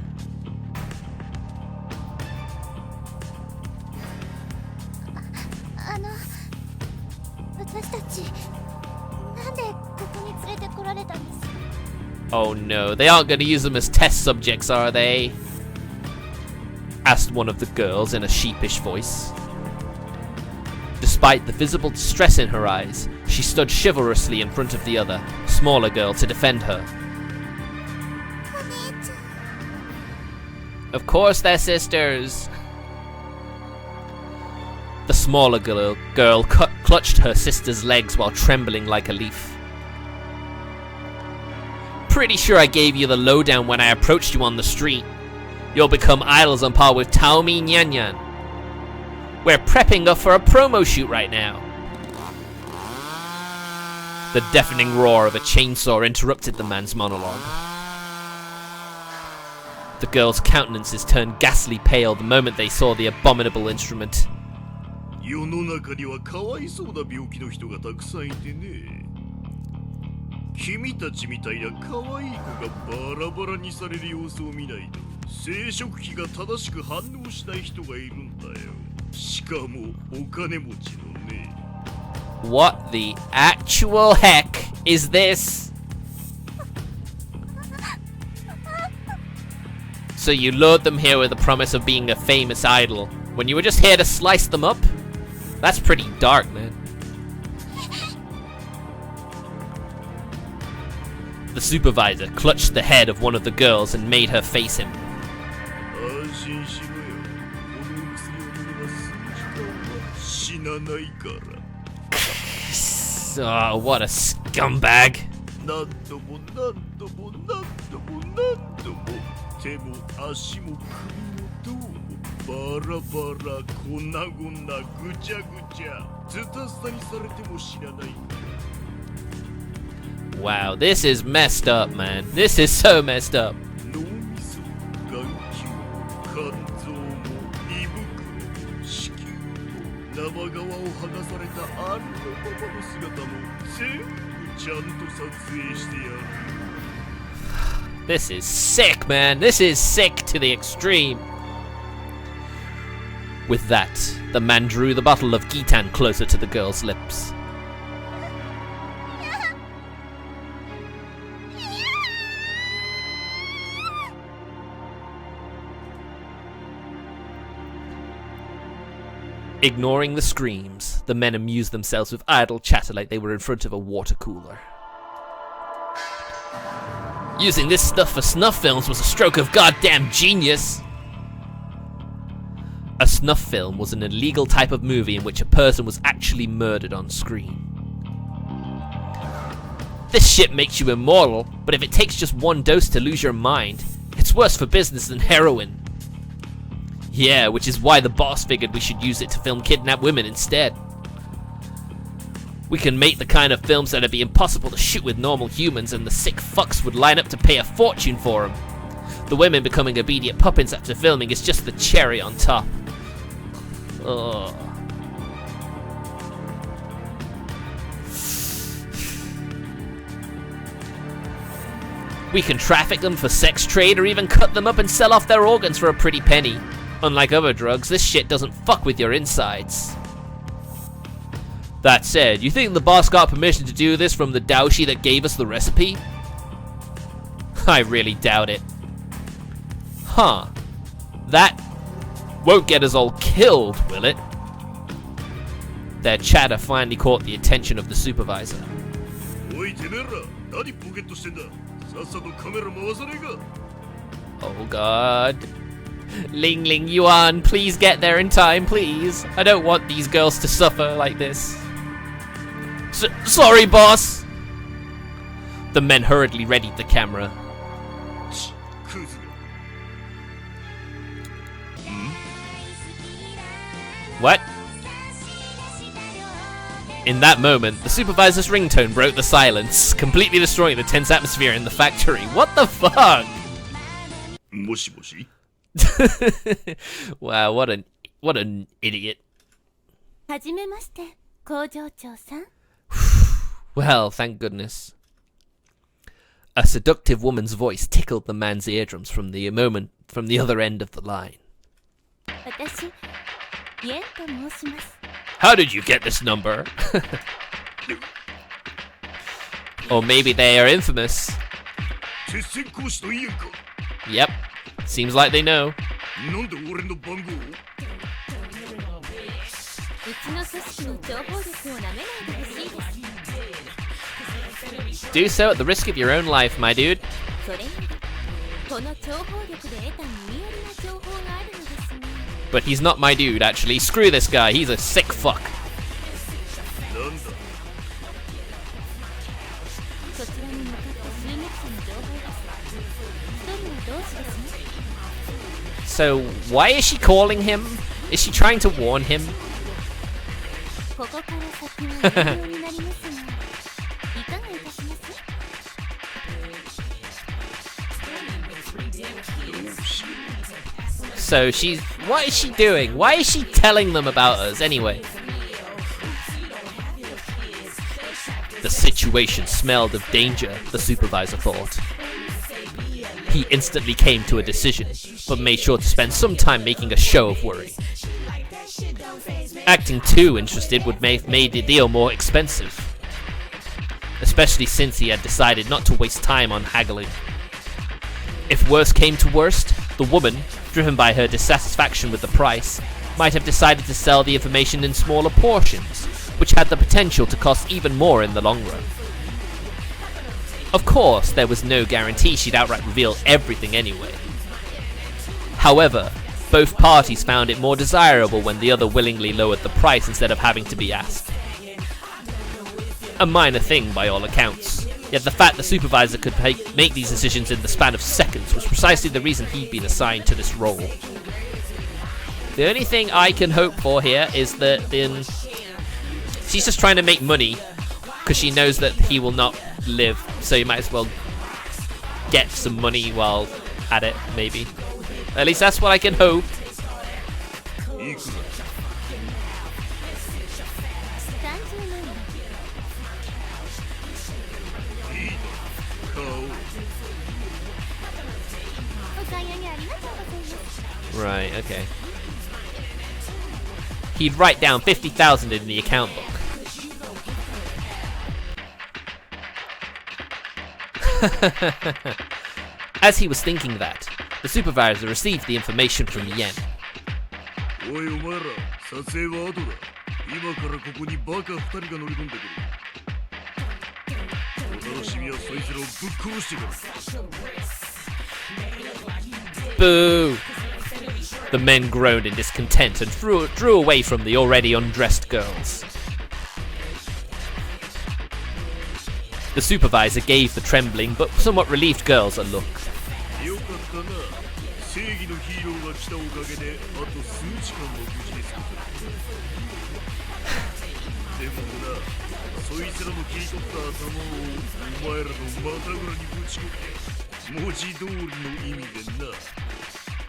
Oh no, they aren't going to use them as test subjects, are they? Asked one of the girls in a sheepish voice. Despite the visible distress in her eyes, she stood chivalrously in front of the other, smaller girl to defend her. Of course they're sisters. The smaller girl clutched her sister's legs while trembling like a leaf. Pretty sure I gave you the lowdown when I approached you on the street. You'll become idols on par with Taomi Nyanyan. We're prepping up for a promo shoot right now. The deafening roar of a chainsaw interrupted the man's monologue. The girls' countenances turned ghastly pale the moment they saw the abominable instrument. 世の中にはかわいそうな病気の人がたくさんいてね。君たちみたいな可愛い子がバラバラにされる様子を見ないと生殖器が正しく反応しない人がいるんだよ。しかもお金持ちのね。What the actual heck is this? So you lured them here with the promise of being a famous idol, when you were just here to slice them up? That's pretty dark, man. The supervisor clutched the head of one of the girls and made her face him. Oh, what a scumbag. 何度も何度も何度も何度も手も足も首もどうもバラバラ粉々ぐちゃぐちゃズタスタにされても知らない。 Wow, this is messed up, man. This is so messed up. 脳みそ、眼球も肝臓も胃袋、子宮も生皮を剥がされたありのままの姿も全部ちゃんと撮影してやる。 This is sick, man. This is sick to the extreme. With that, the man drew the bottle of Gitan closer to the girl's lips. Ignoring the screams, the men amused themselves with idle chatter like they were in front of a water cooler. Using this stuff for snuff films was a stroke of goddamn genius! A snuff film was an illegal type of movie in which a person was actually murdered on screen. This shit makes you immortal, but if it takes just one dose to lose your mind, it's worse for business than heroin. Yeah, which is why the boss figured we should use it to film kidnapped women instead. We can make the kind of films that'd be impossible to shoot with normal humans, and the sick fucks would line up to pay a fortune for them. The women becoming obedient puppets after filming is just the cherry on top. Ugh. We can traffic them for sex trade or even cut them up and sell off their organs for a pretty penny. Unlike other drugs, this shit doesn't fuck with your insides. That said, you think the boss got permission to do this from the Daoshi that gave us the recipe? I really doubt it. Huh. That won't get us all killed, will it? Their chatter finally caught the attention of the supervisor. おいてめえら、何ポケットしてんだ。さっさとカメラ回さねえか。 Oh god. Ling Ling, Yuan, please get there in time, please. I don't want these girls to suffer like this. Sorry, boss. The men hurriedly readied the camera. クズが。 What? In that moment, the supervisor's ringtone broke the silence, completely destroying the tense atmosphere in the factory. What the fuck? もしもし。 Wow, what an idiot. はじめまして工場長さん。 Well, thank goodness. A seductive woman's voice tickled the man's eardrums from the other end of the line. 私イエンと申します。 How did you get this number? Or maybe they are infamous. 鉄線講師と言えんか。 Yep, seems like they know. なんで俺の番号を。 うちの組織の情報力をなめないでほしいです。 Do so at the risk of your own life, my dude. それよりこの情報力で得た耳寄りな情報があるのですが。 But he's not my dude, actually. Screw this guy, he's a sick fuck. なんだ。 そちらに向かった襲撃者の情報です。一人は同志ですね。 So, why is she calling him? Is she trying to warn him? ここから先は有料になりますが、いかがいたします？ So what is she doing? Why is she telling them about us anyway? The situation smelled of danger, the supervisor thought. He instantly came to a decision, but made sure to spend some time making a show of worry. Acting too interested would have made the deal more expensive, especially since he had decided not to waste time on haggling. If worst came to worst, the woman, driven by her dissatisfaction with the price, might have decided to sell the information in smaller portions, which had the potential to cost even more in the long run. Of course, there was no guarantee she'd outright reveal everything anyway. However, both parties found it more desirable when the other willingly lowered the price instead of having to be asked. A minor thing by all accounts, Yet the fact the supervisor could make these decisions in the span of seconds was precisely the reason he'd been assigned to this role. The only thing I can hope for here is that she's just trying to make money because she knows that he will not live, so you might as well get some money while at it, maybe. At least that's what I can hope. Right, okay. He'd write down 50,000 in the account book. As he was thinking that, the supervisor received the information from Yen. Boo! The men groaned in discontent and drew away from the already undressed girls. The supervisor gave the trembling but somewhat relieved girls a look.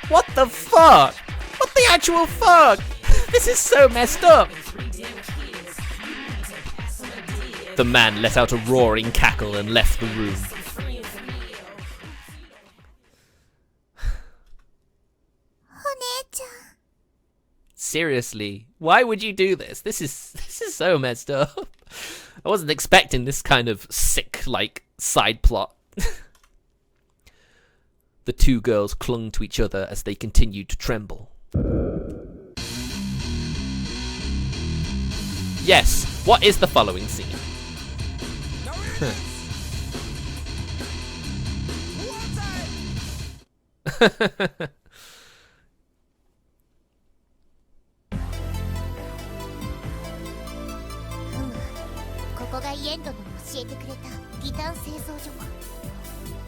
What the fuck? What the actual fuck? This is so messed up. The man let out a roaring cackle and left the room. Seriously, why would you do this? This is so messed up. I wasn't expecting this kind of sick, side plot. The two girls clung to each other as they continued to tremble. Yes, what is the following scene?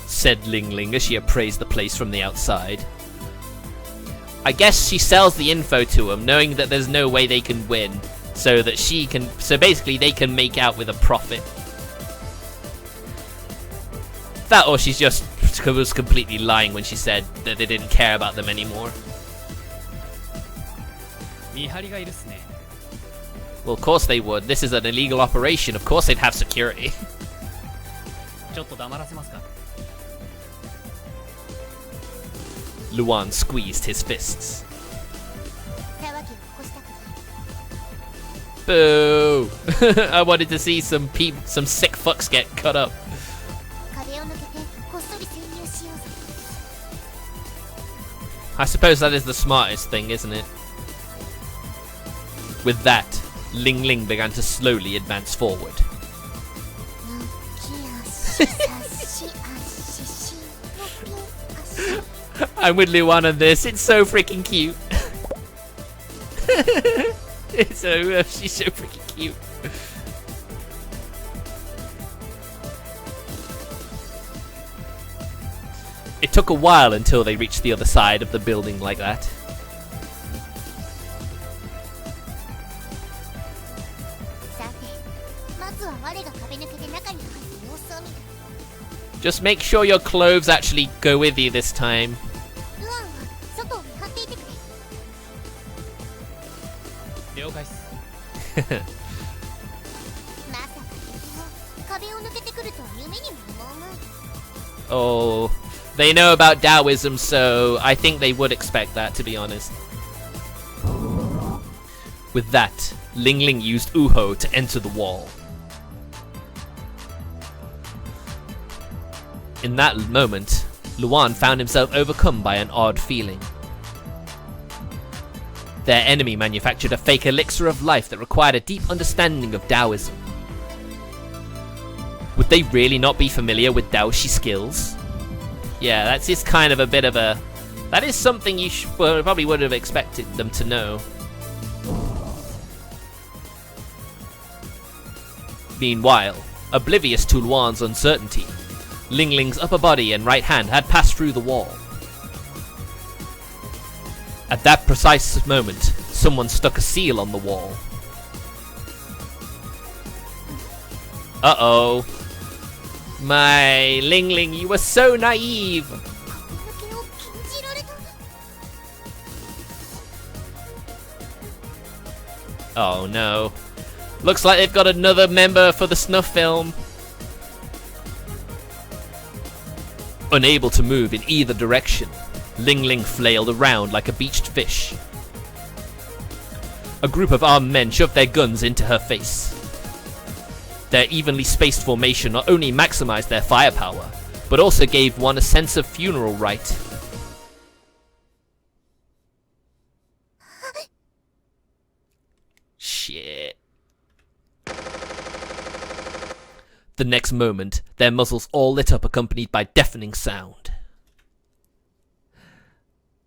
Said Ling Ling as she appraised the place from the outside. I guess she sells the info to him, knowing that there's no way they can win, so basically they can make out with a profit. That, or she just was completely lying when she said that they didn't care about them anymore. Well, of course they would. This is an illegal operation. Of course they'd have security. Luan squeezed his fists. Boo! I wanted to see some sick fucks get cut up. I suppose that is the smartest thing, isn't it? With that, Ling Ling began to slowly advance forward. I'm with Luan on this. It's so freaking cute. She's so freaking cute. It took a while until they reached the other side of the building like that. Just make sure your clothes actually go with you this time. Oh, they know about Daoism, so I think they would expect that, to be honest. With that, Ling Ling used Uho to enter the wall. In that moment, Luan found himself overcome by an odd feeling. Their enemy manufactured a fake elixir of life that required a deep understanding of Daoism. Would they really not be familiar with Daoshi skills? Yeah, that's just kind of a bit of a... That is something you probably would have expected them to know. Meanwhile, Oblivious to Luan's uncertainty, Ling Ling's upper body and right hand had passed through the wall. At that precise moment, someone stuck a seal on the wall. Uh-oh. My Ling Ling, you were so naive! 負けを禁じられた。 Oh no. Looks like they've got another member for the snuff film. Unable to move in either direction, Ling Ling flailed around like a beached fish. A group of armed men shoved their guns into her face. Their evenly spaced formation not only maximized their firepower, but also gave one a sense of funeral rite. Shit. The next moment, their muzzles all lit up, accompanied by deafening sound.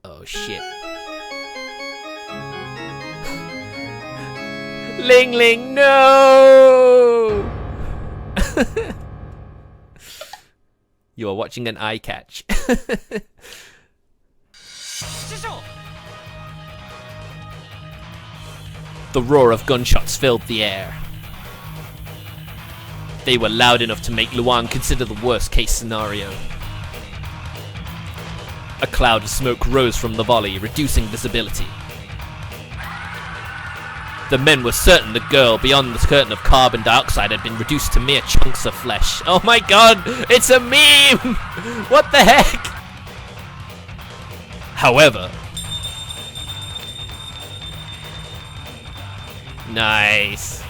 Oh shit. Ling Ling, no! You are watching an eye catch. The roar of gunshots filled the air. They were loud enough to make Luan consider the worst case scenario. A cloud of smoke rose from the volley, reducing visibility. The men were certain the girl beyond the curtain of carbon dioxide had been reduced to mere chunks of flesh. Oh my god, it's a meme! What the heck? However, nice.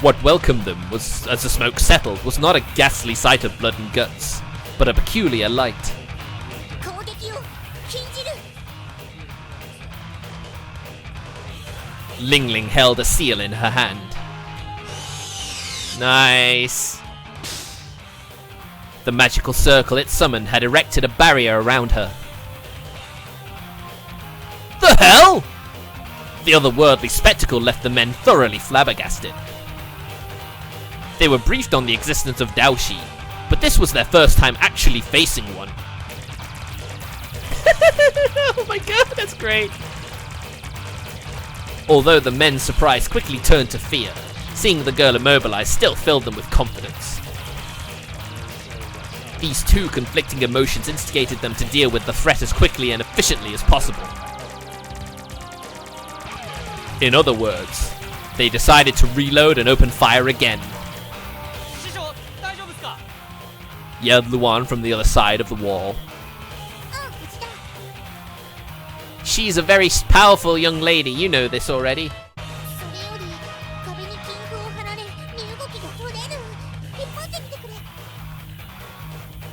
What welcomed them was, as the smoke settled, was not a ghastly sight of blood and guts, but a peculiar light. 攻撃を禁じる。 Ling Ling held a seal in her hand. Nice. The magical circle it summoned had erected a barrier around her. The hell? The otherworldly spectacle left the men thoroughly flabbergasted. They were briefed on the existence of Daoshi, but this was their first time actually facing one. Oh my god, that's great. Although the men's surprise quickly turned to fear, seeing the girl immobilized still filled them with confidence. These two conflicting emotions instigated them to deal with the threat as quickly and efficiently as possible. In other words, they decided to reload and open fire again. Yelled Luan from the other side of the wall. あ、無事だ。 She's a very powerful young lady, you know this already. それより壁に金符を貼られ身動きが取れる。引っ張ってみてくれ。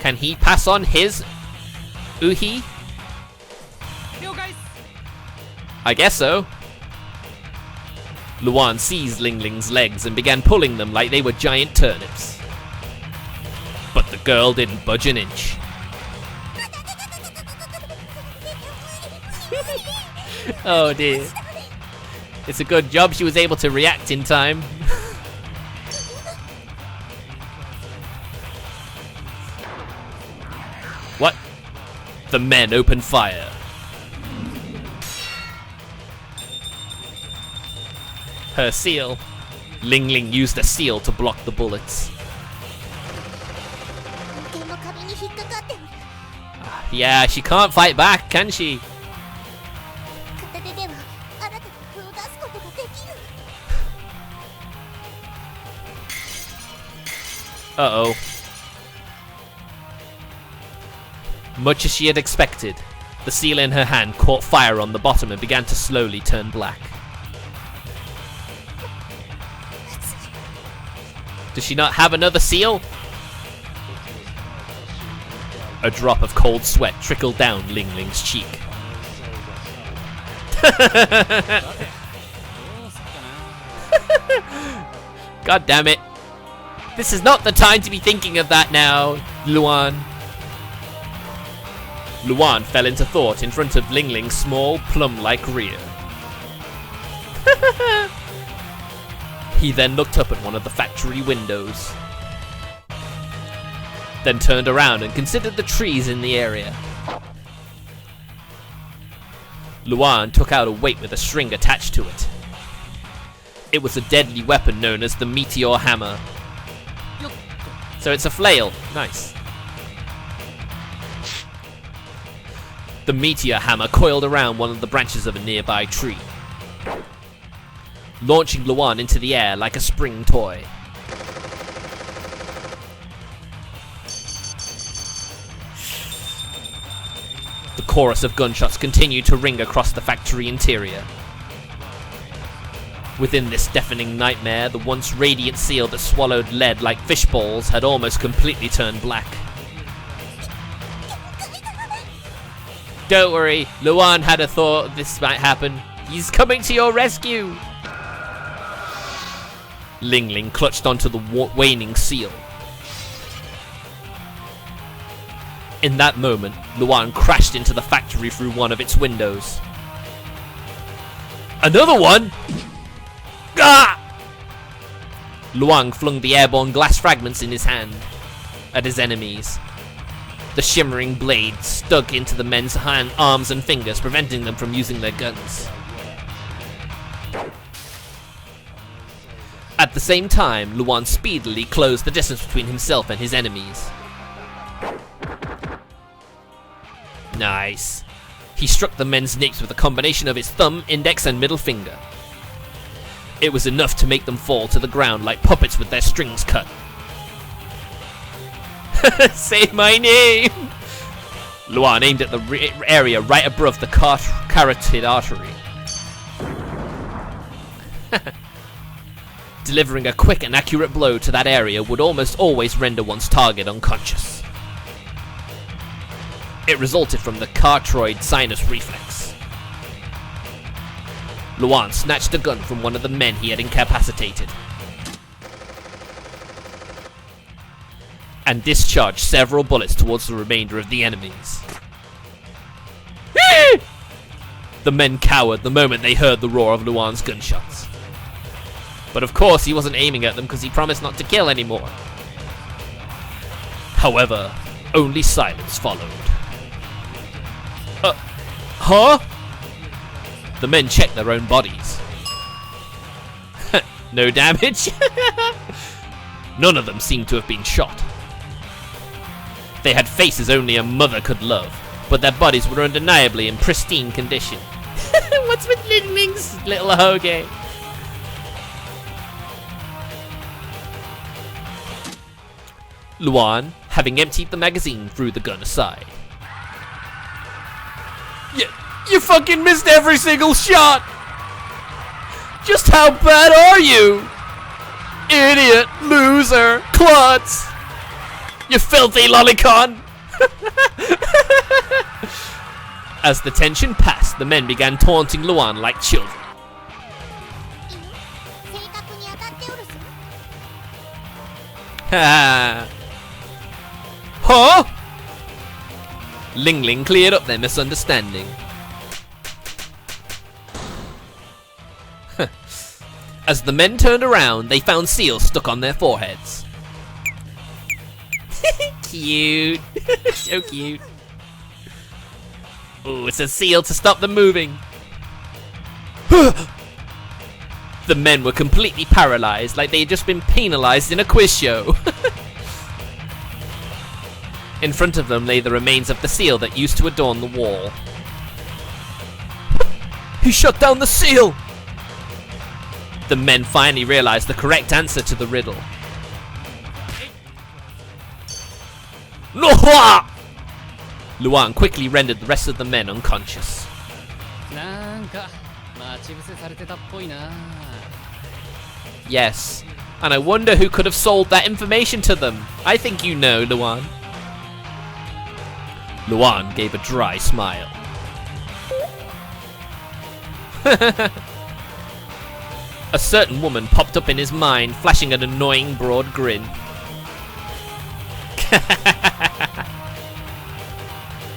Can he pass on his Uhi? 了解っす。 I guess so. Luan seized Ling Ling's legs and began pulling them like they were giant turnips. But the girl didn't budge an inch. Oh dear. It's a good job she was able to react in time. What? The men opened fire. Her seal. Ling Ling used the seal to block the bullets. 保険の壁に引っかかってる。 Yeah, she can't fight back, can she? 片手では新たな符を出すことができる。 Uh-oh. Much as she had expected, the seal in her hand caught fire on the bottom and began to slowly turn black. Does she not have another seal? A drop of cold sweat trickled down Ling Ling's cheek. God damn it. This is not the time to be thinking of that now, Luan. Luan fell into thought in front of Ling Ling's small, plum-like rear. He then looked up at one of the factory windows, then turned around and considered the trees in the area. Luan took out a weight with a string attached to it. It was a deadly weapon known as the meteor hammer. So it's a flail. Nice. The meteor hammer coiled around one of the branches of a nearby tree, launching Luan into the air like a spring toy. The chorus of gunshots continued to ring across the factory interior. Within this deafening nightmare, the once radiant seal that swallowed lead like fish balls had almost completely turned black. Don't worry, Luan had a thought this might happen. He's coming to your rescue! Ling Ling clutched onto the waning seal. In that moment, Luan crashed into the factory through one of its windows. Another one? Ah! Luan flung the airborne glass fragments in his hand at his enemies. The shimmering blades stuck into the men's arms and fingers, preventing them from using their guns. At the same time, Luan speedily closed the distance between himself and his enemies. Nice. He struck the men's necks with a combination of his thumb, index, and middle finger. It was enough to make them fall to the ground like puppets with their strings cut. Say my name! Luan aimed at the area right above the carotid artery. Delivering a quick and accurate blow to that area would almost always render one's target unconscious. It resulted from the carotid sinus reflex. Luan snatched a gun from one of the men he had incapacitated and discharged several bullets towards the remainder of the enemies. The men cowered the moment they heard the roar of Luan's gunshots. But of course he wasn't aiming at them because he promised not to kill anymore. However, only silence followed. Huh? The men checked their own bodies. No damage? None of them seemed to have been shot. They had faces only a mother could love, but their bodies were undeniably in pristine condition. What's with Ling Ling's little hoagie? Luan, having emptied the magazine, threw the gun aside. You fucking missed every single shot! Just how bad are you? Idiot, loser, klutz! You filthy lolicon! As the tension passed, the men began taunting Luan like children. Ha! Huh? Ling Ling cleared up their misunderstanding. As the men turned around, they found seals stuck on their foreheads. Cute. So cute. Oh, it's a seal to stop them moving. The men were completely paralyzed, like they had just been penalized in a quiz show. In front of them lay the remains of the seal that used to adorn the wall. He shut down the seal! The men finally realized the correct answer to the riddle. No! Luan quickly rendered the rest of the men unconscious. Yes, and I wonder who could have sold that information to them. I think you know, Luan. Luan gave a dry smile. A certain woman popped up in his mind, flashing an annoying broad grin.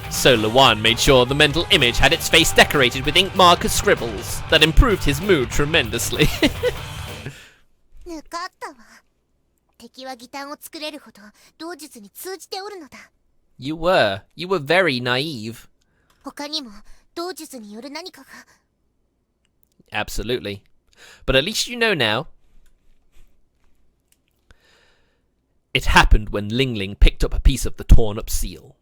So Luan made sure the mental image had its face decorated with ink marker scribbles that improved his mood tremendously. 抜かったわ。敵はギタンを作れるほど道術に通じておるのだ。You were very naive. 他にも道術による何かが。 Absolutely. But at least you know now. It happened when Ling Ling picked up a piece of the torn up seal.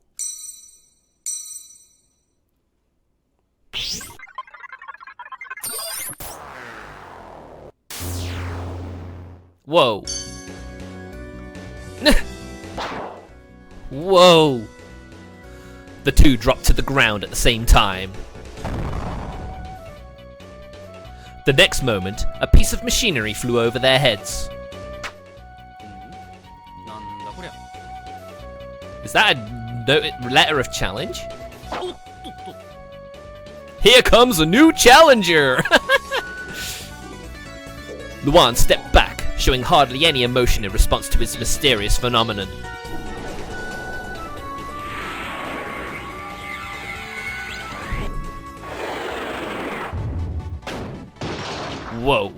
Whoa. Whoa. The two dropped to the ground at the same time. The next moment, a piece of machinery flew over their heads. なんだこりゃ。 Is that a letter of challenge? Here comes a new challenger! Luan stepped back, showing hardly any emotion in response to his mysterious phenomenon. Whoa.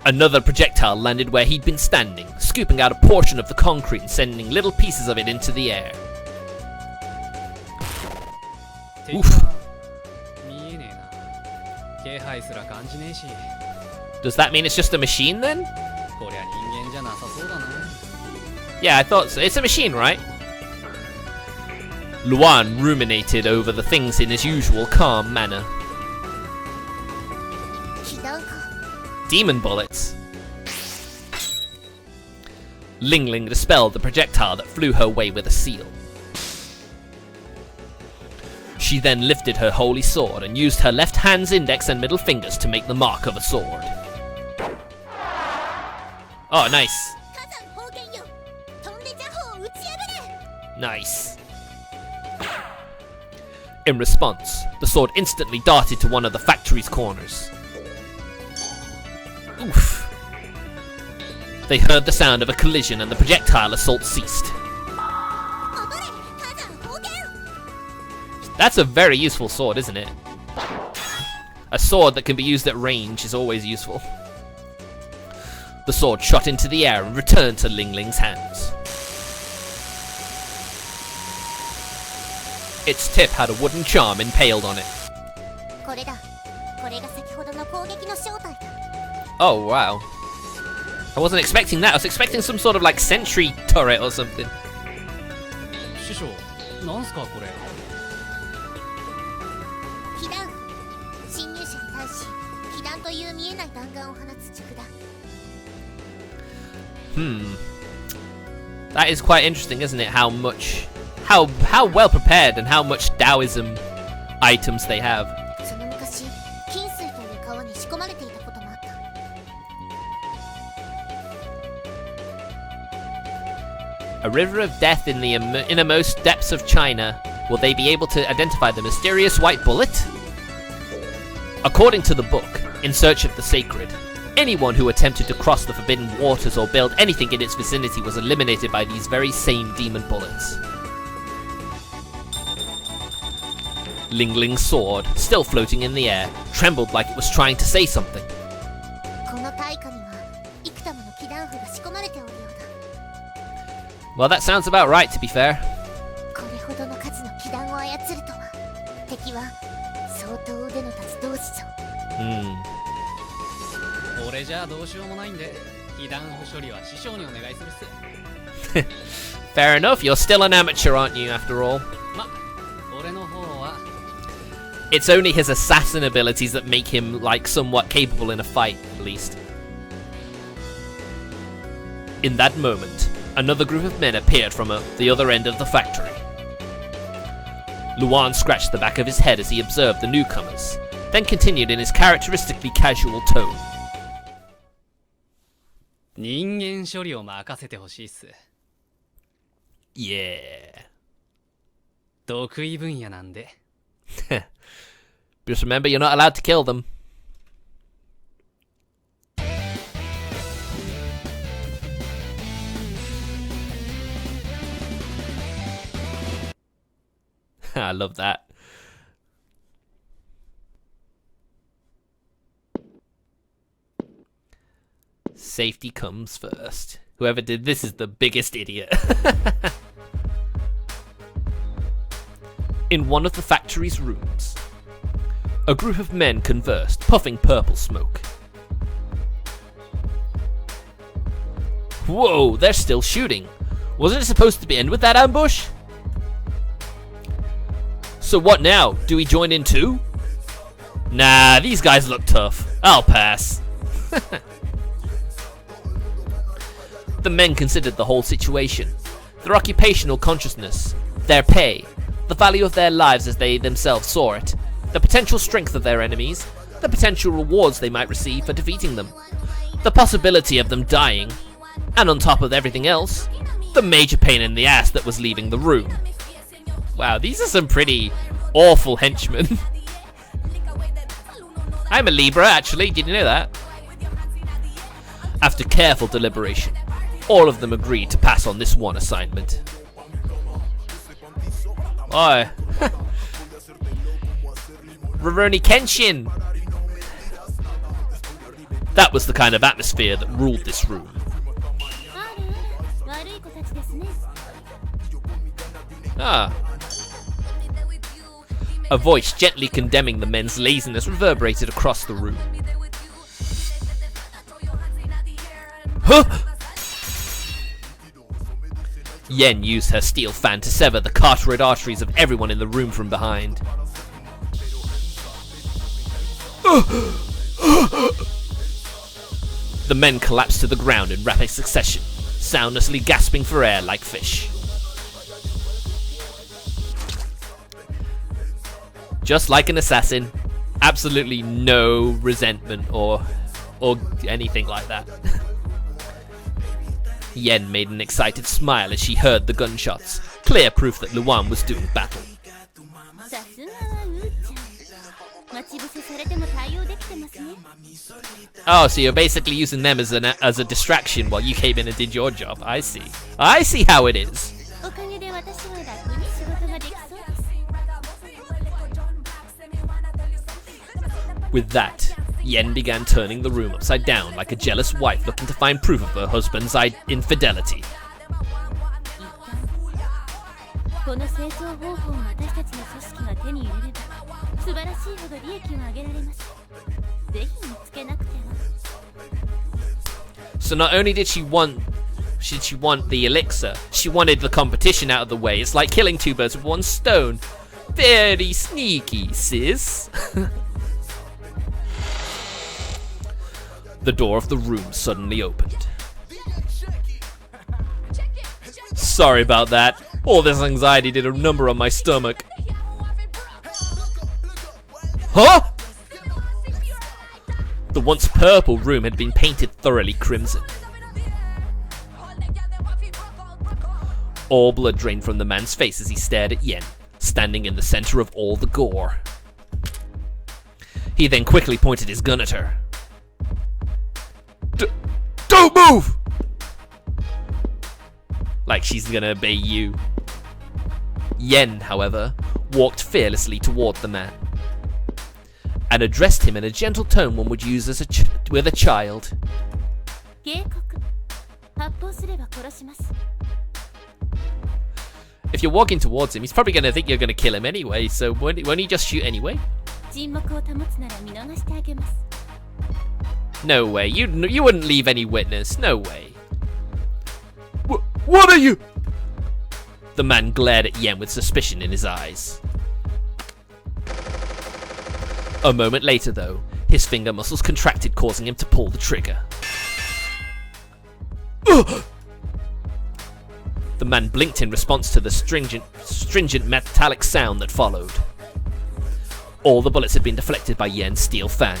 Another projectile landed where he'd been standing, scooping out a portion of the concrete and sending little pieces of it into the air. 敵 Oof. は見えねえな。気配すら感じねえし。 Does that mean it's just a machine then? こりゃ人間じゃなさそうだな。 Yeah, I thought so. It's a machine, right? Luan ruminated over the things in his usual calm manner. 被弾か。 Demon bullets. Ling Ling dispelled the projectile that flew her way with a seal. She then lifted her holy sword and used her left hand's index and middle fingers to make the mark of a sword. Oh, nice. 火山方言よ。飛んで邪法を打ち破れ。 Nice. In response, the sword instantly darted to one of the factory's corners. Oof. They heard the sound of a collision and the projectile assault ceased. 暴れ、火山方言。 That's a very useful sword, isn't it? A sword that can be used at range is always useful. The sword shot into the air and returned to Ling Ling's hands. Its tip had a wooden charm impaled on it. これだ。これが先ほどの攻撃の正体だ。 Oh, wow. I wasn't expecting that. I was expecting some sort of like sentry turret or something. 師匠、なんすかこれ。被弾。侵入者に対し、被弾という見えない弾丸を放つ軸だ。 That is quite interesting, isn't it? How well prepared and how much Daoism items they have. その昔、金水という川に仕込まれていたこともあった。 A river of death in the innermost depths of China. Will they be able to identify the mysterious white bullet? According to the book, In Search of the Sacred, anyone who attempted to cross the forbidden waters or build anything in its vicinity was eliminated by these very same demon bullets. Ling Ling's sword, still floating in the air, trembled like it was trying to say something. この大火には幾多もの被弾符が仕込まれておるようだ。 Well, that sounds about right, to be fair. これほどの数の被弾を操るとは、敵は相当腕の立つ同志ぞ。 俺じゃあどうしようもないんで、被弾符処理は師匠にお願いするっす。 Fair enough, you're still an amateur, aren't you, after all? ま、俺の方は It's only his assassin abilities that make him, like, somewhat capable in a fight, at least. In that moment, another group of men appeared from the other end of the factory. Luan scratched the back of his head as he observed the newcomers, then continued in his characteristically casual tone. 人間処理を任せてほしいっす。 Yeah. 得意分野なんで。 Just remember, you're not allowed to kill them. I love that. Safety comes first. Whoever did this is the biggest idiot. In one of the factory's rooms, a group of men conversed, puffing purple smoke. Whoa, they're still shooting. Wasn't it supposed to end with that ambush? So what now? Do we join in too? Nah, these guys look tough. I'll pass. The men considered the whole situation, their occupational consciousness, their pay, the value of their lives as they themselves saw it, the potential strength of their enemies, the potential rewards they might receive for defeating them, the possibility of them dying, and on top of everything else, the major pain in the ass that was leaving the room. Wow, these are some pretty awful henchmen. I'm a Libra, actually, did you know that? After careful deliberation, all of them agreed to pass on this one assignment. Oi. Rurouni Kenshin! That was the kind of atmosphere that ruled this room. Ah. A voice gently condemning the men's laziness reverberated across the room. Huh? Yen used her steel fan to sever the carotid arteries of everyone in the room from behind. The men collapsed to the ground in rapid succession, soundlessly gasping for air like fish. Just like an assassin, absolutely no resentment or anything like that. Yen made an excited smile as she heard the gunshots, clear proof that Luan was doing battle. Oh, so you're basically using them as a distraction while you came in and did your job. I see. I see how it is. With that, Yen began turning the room upside down like a jealous wife looking to find proof of her husband's infidelity. So not only did she want the elixir, she wanted the competition out of the way. It's like killing two birds with one stone. Very sneaky, sis. The door of the room suddenly opened. Sorry about that. All this anxiety did a number on my stomach. Huh? The once purple room had been painted thoroughly crimson. All blood drained from the man's face as he stared at Yen, standing in the center of all the gore. He then quickly pointed his gun at her. Don't move! Like she's gonna obey you. Yen, however, walked fearlessly toward the man and addressed him in a gentle tone one would use as with a child. If you're walking towards him, he's probably gonna think you're gonna kill him anyway, so won't he just shoot anyway? No way, you wouldn't leave any witness, no way. What are you? The man glared at Yen with suspicion in his eyes. A moment later though, his finger muscles contracted, causing him to pull the trigger. The man blinked in response to the stringent metallic sound that followed. All the bullets had been deflected by Yen's steel fan.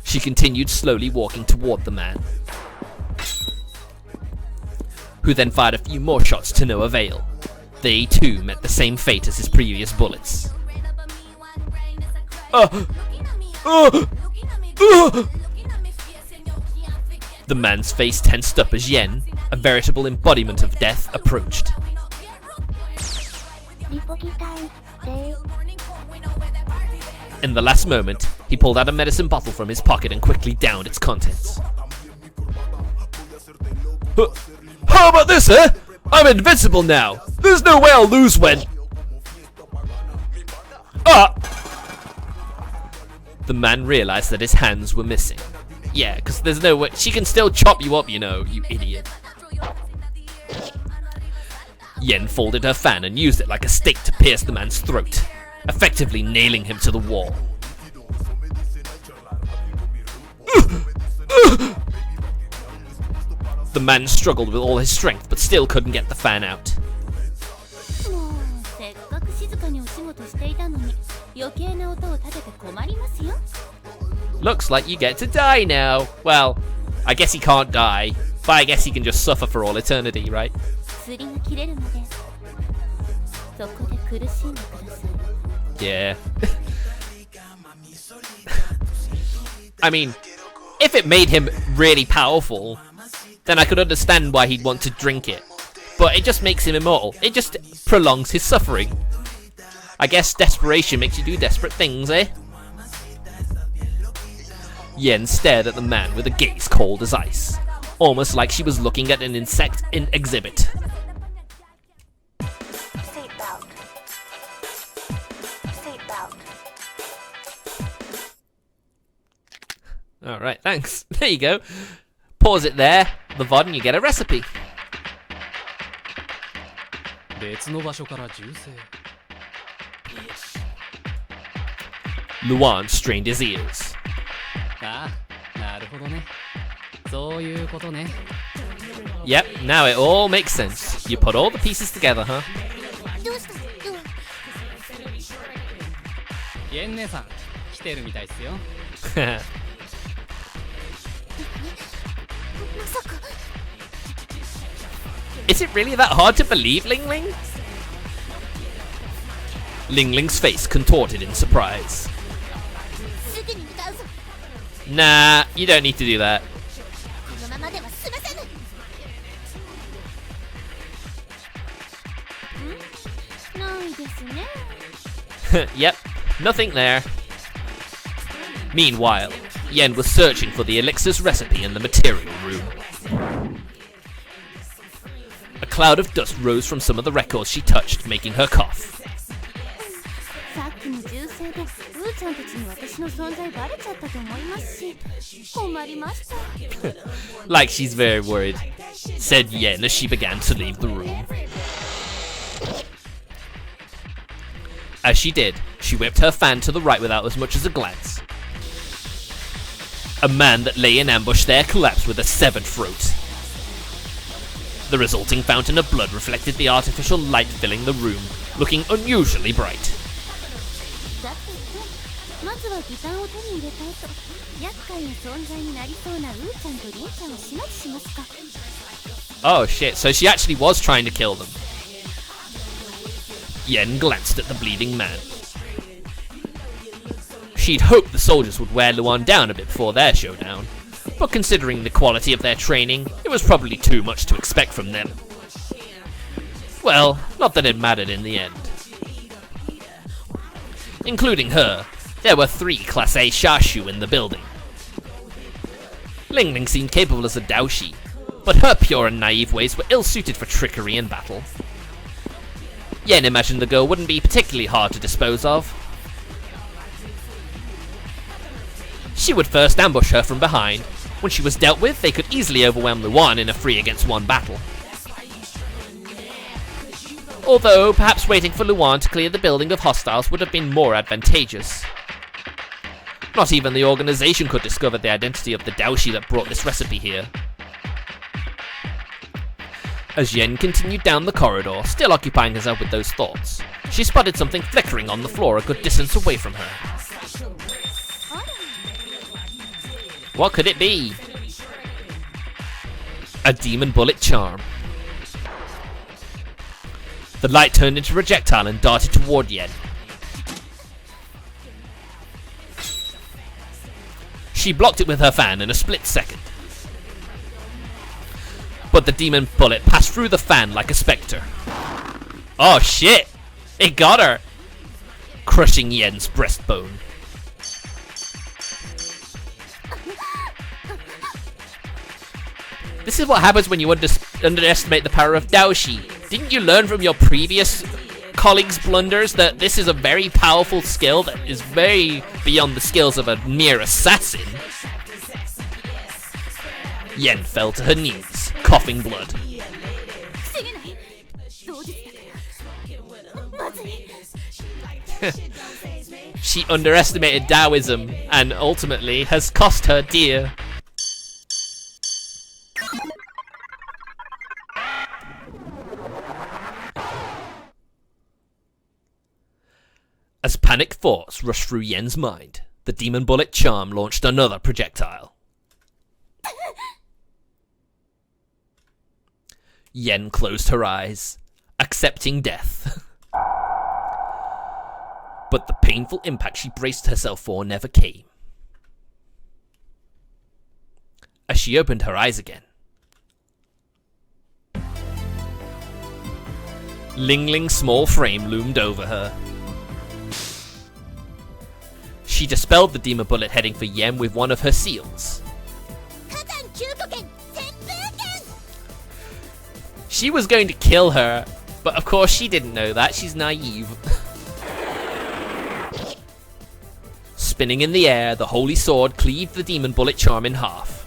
She continued slowly walking toward the man, who then fired a few more shots to no avail. They too met the same fate as his previous bullets. The man's face tensed up as Yen, a veritable embodiment of death, approached. In the last moment, he He pulled out a medicine bottle from his pocket and quickly downed its contents. How about this, eh? I'm invincible now. There's no way I'll lose when... Ah! The man realized that his hands were missing. Yeah, because there's no way... She can still chop you up, you know, you idiot. Yen folded her fan and used it like a stake to pierce the man's throat, effectively nailing him to the wall. The man struggled with all his strength, but still couldn't get the fan out. もうせっかく静かにお仕事していたのに余計な音を立てて困りますよ。 Looks like you get to die now. Well, I guess he can't die, but I guess he can just suffer for all eternity, right? 薬が切れるまでそこで苦しんでください。 Yeah. I mean, if it made him really powerful, then I could understand why he'd want to drink it. But it just makes him immortal. It just prolongs his suffering. I guess desperation makes you do desperate things, eh? Yen stared at the man with a gaze cold as ice, almost like she was looking at an insect in exhibit. Seatbelt. Seatbelt. Alright, thanks. There you go. Pause it there, the VOD, and you get a recipe. 別の場所から銃声。 Luan strained his ears. ああ、なるほどね。そういうことね。 Yep, now it all makes sense. You put all the pieces together, huh? どうしたルアン。イェン姉さん、来てるみたいっすよ。まさか Is it really that hard to believe, Ling Ling? Ling Ling's face contorted in surprise. すぐに向かうぞ。 Nah, you don't need to do that. このままでは済ませぬ。ん？ないですね。 Yep, nothing there. Meanwhile, Yen was searching for the elixir's recipe in the material room. A cloud of dust rose from some of the records she touched, making her cough. さっきの銃声でウーちゃんたちに私の存在バレちゃったと思いますし困りました。 Like she's very worried, said Yen as she began to leave the room. As she did, she whipped her fan to the right without as much as a glance. A man that lay in ambush there collapsed with a severed throat. The resulting fountain of blood reflected the artificial light filling the room, looking unusually bright. だってまずはギタンを手に入れた後厄介な存在になりそうなウーちゃんとリンちゃんを始末しますか。 Oh shit, so she actually was trying to kill them. Yen glanced at the bleeding man. She'd hoped the soldiers would wear Luan down a bit before their showdown, but considering the quality of their training, it was probably too much to expect from them. Well, not that it mattered in the end. Including her, there were 3 Class A Shashu in the building. Ling Ling seemed capable as a Daoshi, but her pure and naive ways were ill-suited for trickery in battle. Yen imagined the girl wouldn't be particularly hard to dispose of. She would first ambush her from behind. When she was dealt with, they could easily overwhelm Luan in a 3-against-1 battle. Although, perhaps waiting for Luan to clear the building of hostiles would have been more advantageous. Not even the organization could discover the identity of the Daoshi that brought this recipe here. As Yen continued down the corridor, still occupying herself with those thoughts, she spotted something flickering on the floor a good distance away from her. What could it be? A demon bullet charm. The light turned into a projectile and darted toward Yen. She blocked it with her fan in a split second. But the demon bullet passed through the fan like a spectre. Oh shit! It got her! Crushing Yen's breastbone. This is what happens when you underestimate the power of Daoshi. Didn't you learn from your previous colleagues' blunders that this is a very powerful skill that is very beyond the skills of a mere assassin? Yen fell to her knees, coughing blood. She underestimated Daoism and ultimately has cost her dear. As panic thoughts rushed through Yen's mind, the demon bullet charm launched another projectile. Yen closed her eyes, accepting death. But the painful impact she braced herself for never came. As she opened her eyes again, Ling Ling's small frame loomed over her. She dispelled the demon bullet heading for Yen with one of her seals. She was going to kill her, but of course she didn't know that. She's naive. Spinning in the air, the holy sword cleaved the demon bullet charm in half.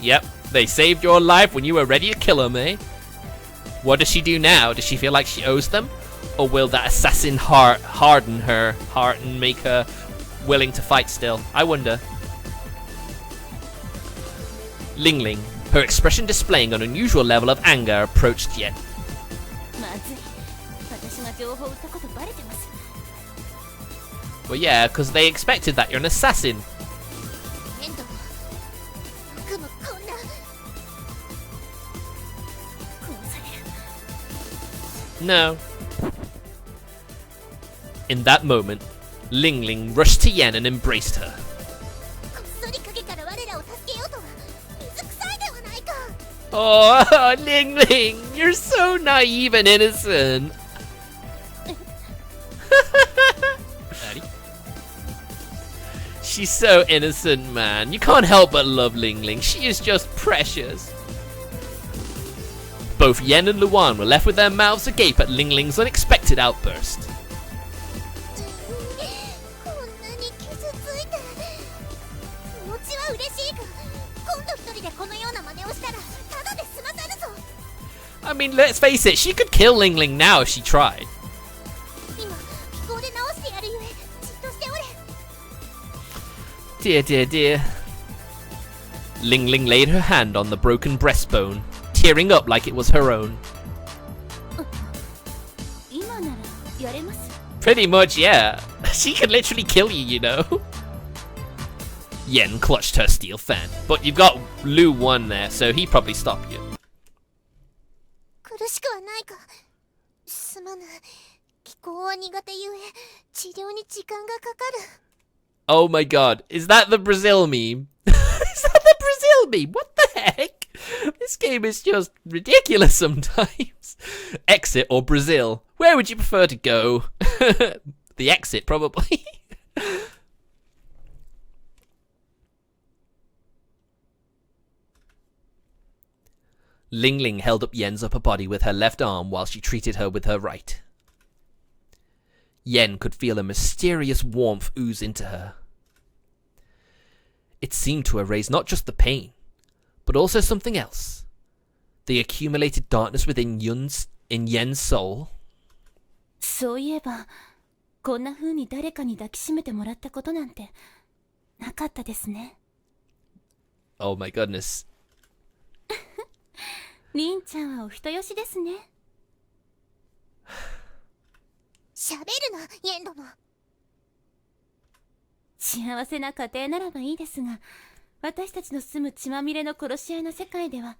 Yep, they saved your life when you were ready to kill them, eh? What does she do now? Does she feel like she owes them? Or will that assassin harden her heart and make her willing to fight still? I wonder. Ling Ling, her expression displaying an unusual level of anger, approached Yen. Well, yeah, because they expected that. You're an assassin. No. In that moment, Ling Ling rushed to Yen and embraced her. Oh, Ling Ling, you're so naive and innocent. She's so innocent, man. You can't help but love Ling Ling. She is just precious. Both Yen and Luan were left with their mouths agape at Ling Ling's unexpected outburst. I mean, let's face it, she could kill Ling Ling now if she tried. Dear, dear, dear. Ling Ling laid her hand on the broken breastbone, tearing up like it was her own. Pretty much, yeah. She can literally kill you, you know. Yen clutched her steel fan, but you've got Luan there, so he probably stopped you. Oh my god, is that the Brazil meme? Is that the Brazil meme? What the heck? This game is just ridiculous sometimes. Exit or Brazil? Where would you prefer to go? The exit, probably. Ling Ling held up Yen's upper body with her left arm while she treated her with her right. Yen could feel a mysterious warmth ooze into her. It seemed to erase not just the pain, but also something else. The accumulated darkness within Yen's soul. そういえば、こんな風に誰かに抱きしめてもらったことなんてなかったですね。Oh my goodness. りんちゃんはお人よしですね。喋るな、イェン殿。幸せな家庭ならばいいですが、私たちの住む血まみれの殺し合いの世界では、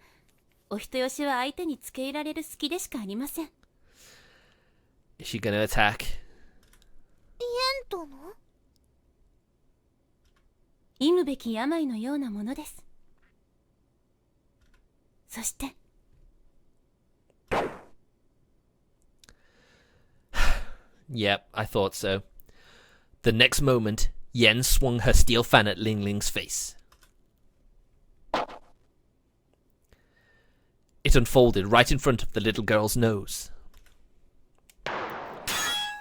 お人よしは相手に付け入れられる隙でしかありません。Is she gonna attack? イェン殿？忌むべき病のようなものです。そして。Yep, I thought so. The next moment, Yen swung her steel fan at Ling Ling's face. It unfolded right in front of the little girl's nose.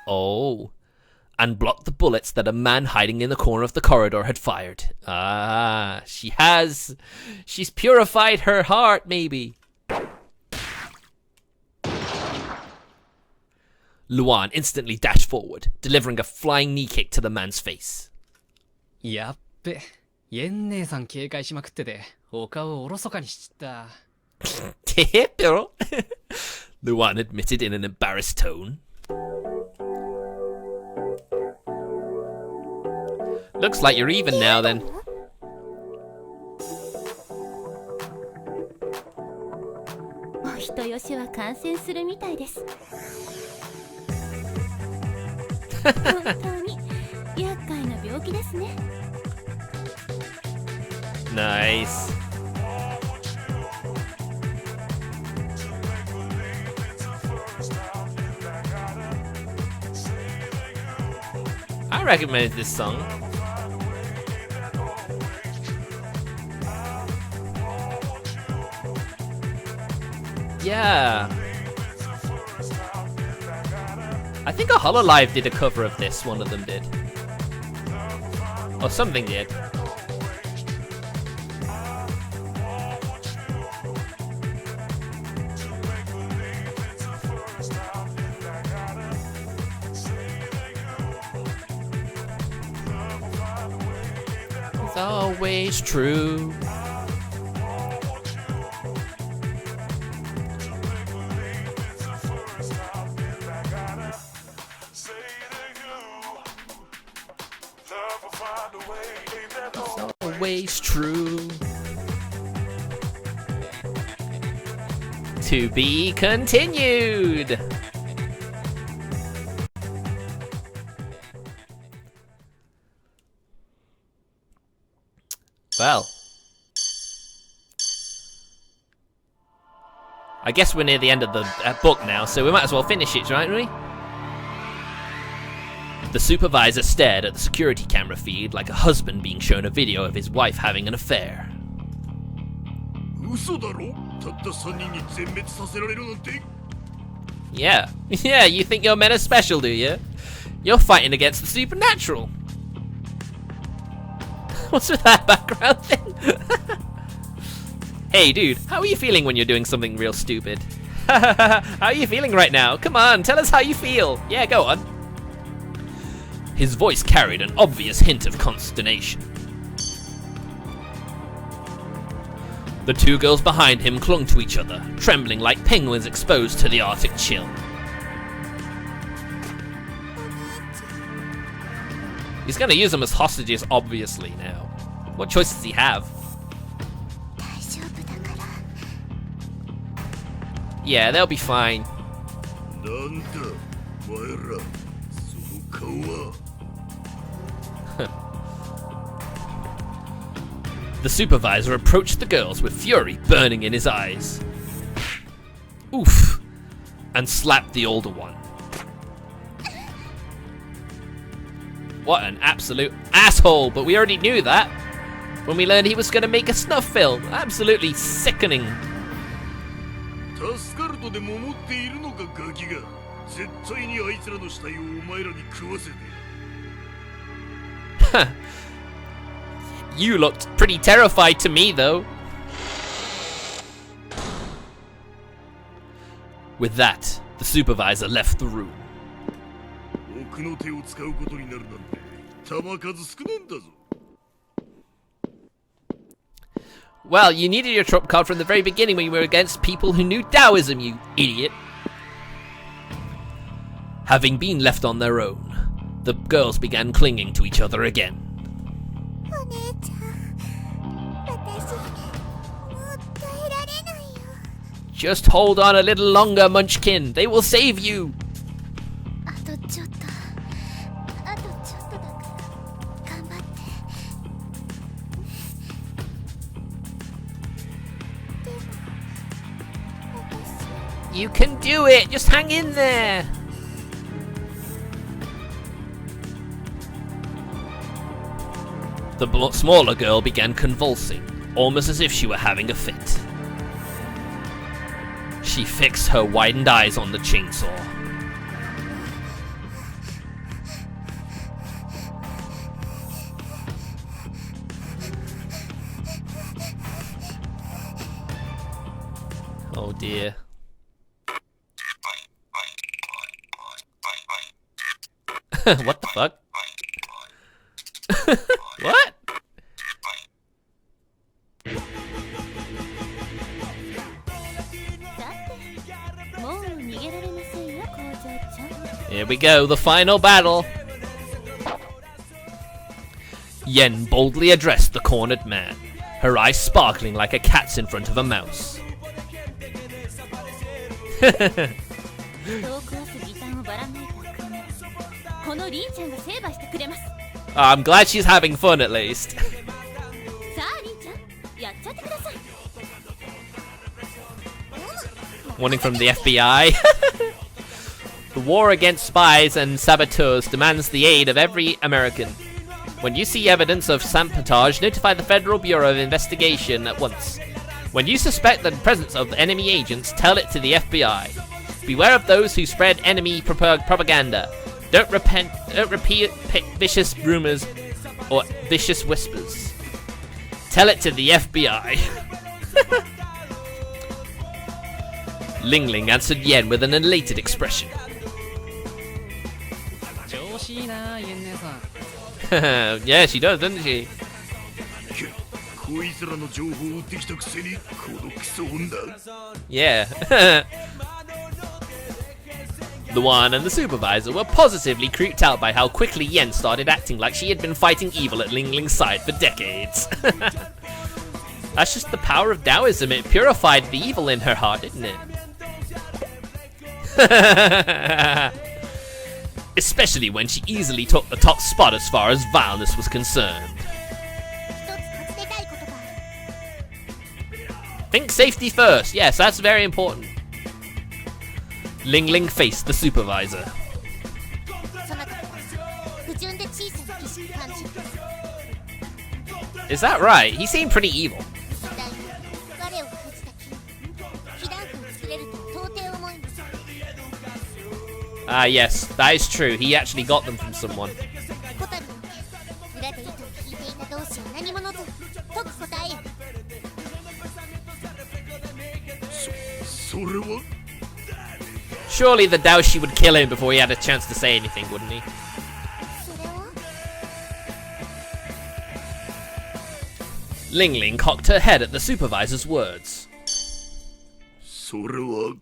Oh, and blocked the bullets that a man hiding in the corner of the corridor had fired. Ah, she's purified her heart, maybe. Luan instantly dashed forward, delivering a flying knee kick to the man's face. やっべ、イェン姉さん警戒しまくってて、お顔をおろそかにしちった。Luan admitted in an embarrassed tone. Looks like you're even now then. お人よしは感染するみたいです。本当に厄介な病気ですね。Nice. I recommend this song. Yeah. I think a Hololive did a cover of this, one of them did. Or something did. It's always true. Always true. To be continued. Well, I guess we're near the end of the book now, so we might as well finish it, right, we? The supervisor stared at the security camera feed like a husband being shown a video of his wife having an affair. Yeah, you think your men are special, do you? You're fighting against the supernatural. What's with that background thing? Hey dude, how are you feeling when you're doing something real stupid? How are you feeling right now? Come on, tell us how you feel. Yeah, go on. His voice carried an obvious hint of consternation. The two girls behind him clung to each other, trembling like penguins exposed to the Arctic chill. He's gonna use them as hostages, obviously, now. What choice does he have? Yeah, they'll be fine. The supervisor approached the girls with fury burning in his eyes. Oof! And slapped the older one. What an absolute asshole, but we already knew that when we learned he was going to make a snuff film. Absolutely sickening. You looked pretty terrified to me, though. With that, the supervisor left the room. Well, you needed your trump card from the very beginning when you were against people who knew Daoism, you idiot. Having been left on their own, the girls began clinging to each other again. Just hold on a little longer, Munchkin. They will save you. You can do it. Just hang in there. The smaller girl began convulsing, almost as if she were having a fit. She fixed her widened eyes on the chainsaw. Oh dear. What the fuck? What? もう逃げられませんよ工場長。 Here we go, the final battle. Yen boldly addressed the cornered man, her eyes sparkling like a cat's in front of a mouse. 人を壊すギタンをばらまいた悪魔。このリンちゃんが成敗してくれます。 I'm glad she's having fun at least. さあリンちゃん、やっちゃってください。 Warning from the FBI. The war against spies and saboteurs demands the aid of every American. When you see evidence of sabotage, notify the Federal Bureau of Investigation at once. When you suspect the presence of enemy agents, tell it to the FBI. Beware of those who spread enemy propaganda. Don't repeat vicious rumors or vicious whispers. Tell it to the FBI. Ling Ling answered Yen with an elated expression. 調子いいなイエン姉さん。 Yeah, she does, doesn't she? こいつらの情報を売ってきたくせにこのクソ女。 Yeah. Luan and the supervisor were positively creeped out by how quickly Yen started acting like she had been fighting evil at Ling Ling's side for decades. That's just the power of Daoism. It purified the evil in her heart, didn't it? Especially when she easily took the top spot as far as vileness was concerned. 一つ尋ねたいことがある。 Think safety first. Yes, that's very important. Ling Ling faced the supervisor. そなた不純で小さな儀式感じる。 Is that right? He seemed pretty evil. だが我を封じた木被弾粉を作れるとは到底思えぬ。 Ah, yes, that is true. He actually got them from someone. ホタルの裏で糸を引いていた同士は何者ぞ解く答えよ。それは Surely the Daoshi would kill him before he had a chance to say anything, wouldn't he? それは Ling Ling cocked her head at the supervisor's words. それは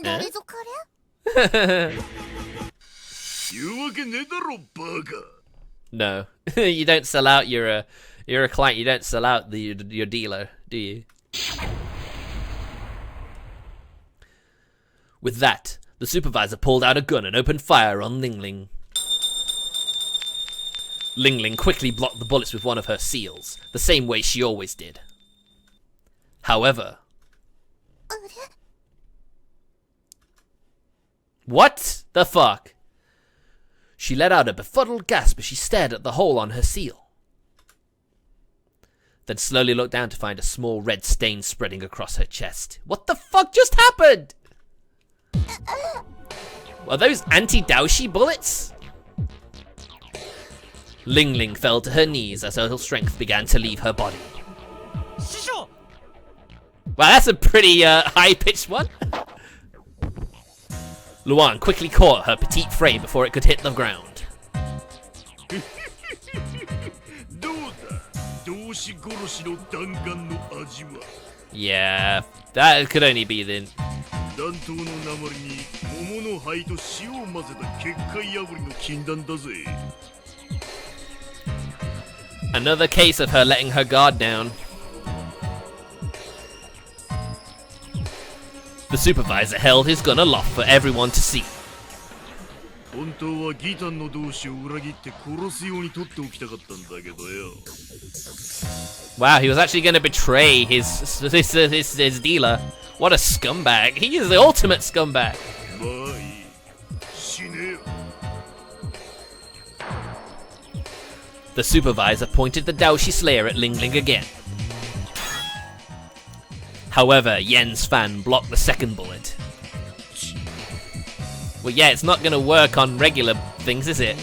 誰ぞ彼？ 言うわけねえだろバカ。 No, you don't sell out. You're a client. You don't sell out your dealer, do you? With that, the supervisor pulled out a gun and opened fire on Ling Ling. Ling Ling quickly blocked the bullets with one of her seals, the same way she always did. However, あれ？ what the fuck? She let out a befuddled gasp as she stared at the hole on her seal. Then slowly looked down to find a small red stain spreading across her chest. What the fuck just happened? Are those anti-Daoshi bullets? Ling Ling fell to her knees as her strength began to leave her body. 師匠 Wow, that's a pretty high-pitched one. Luan quickly caught her petite frame before it could hit the ground. どうだ同志殺しの弾丸の味は。 Yeah, that could only be the... 弾頭の鉛に桃の灰と塩を混ぜた結界破りの禁断だぜ。 Another case of her letting her guard down. The supervisor held his gun aloft for everyone to see. 本当はギタンの同志を裏切って殺すように取っておきたかったんだけどよ。 Wow, he was actually going to betray his dealer. What a scumbag. He is the ultimate scumbag. まあいい。死ねよ。The supervisor pointed the Daoshi Slayer at Ling Ling again. However, Yen's fan blocked the second bullet. Well, yeah, it's not gonna work on regular things, is it?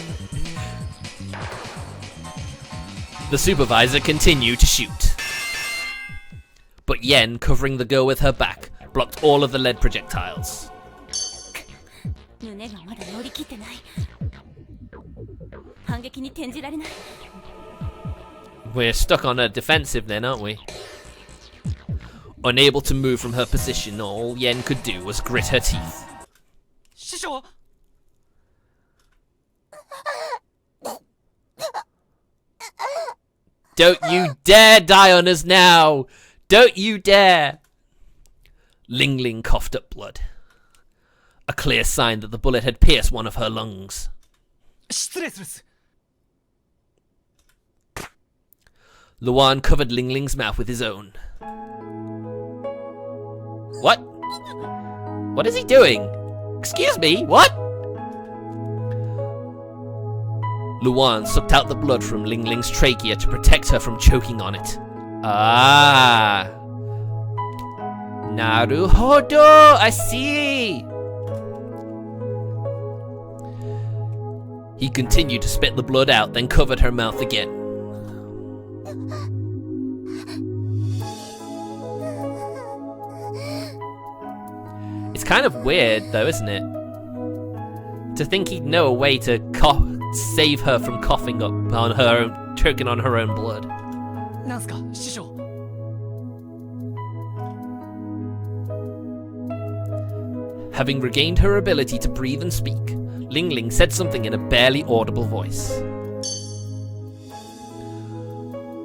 The supervisor continued to shoot. But Yen, covering the girl with her back, blocked all of the lead projectiles. 胸がまだ乗り切ってない。反撃に転じられない。 We're stuck on her defensive then, aren't we? Unable to move from her position, all Yen could do was grit her teeth. 師匠 Don't you dare die on us now! Don't you dare! Ling Ling coughed up blood. A clear sign that the bullet had pierced one of her lungs. 失礼するっす Luan covered Ling Ling's mouth with his own. What? What is he doing? Excuse me, what? Luan sucked out the blood from Ling Ling's trachea to protect her from choking on it. Ah. Naruhodo, I see. He continued to spit the blood out, then covered her mouth again. It's kind of weird, though, isn't it? To think he'd know a way to save her from coughing up on her own, choking on her own blood. なんすか師匠 Having regained her ability to breathe and speak, Ling Ling said something in a barely audible voice.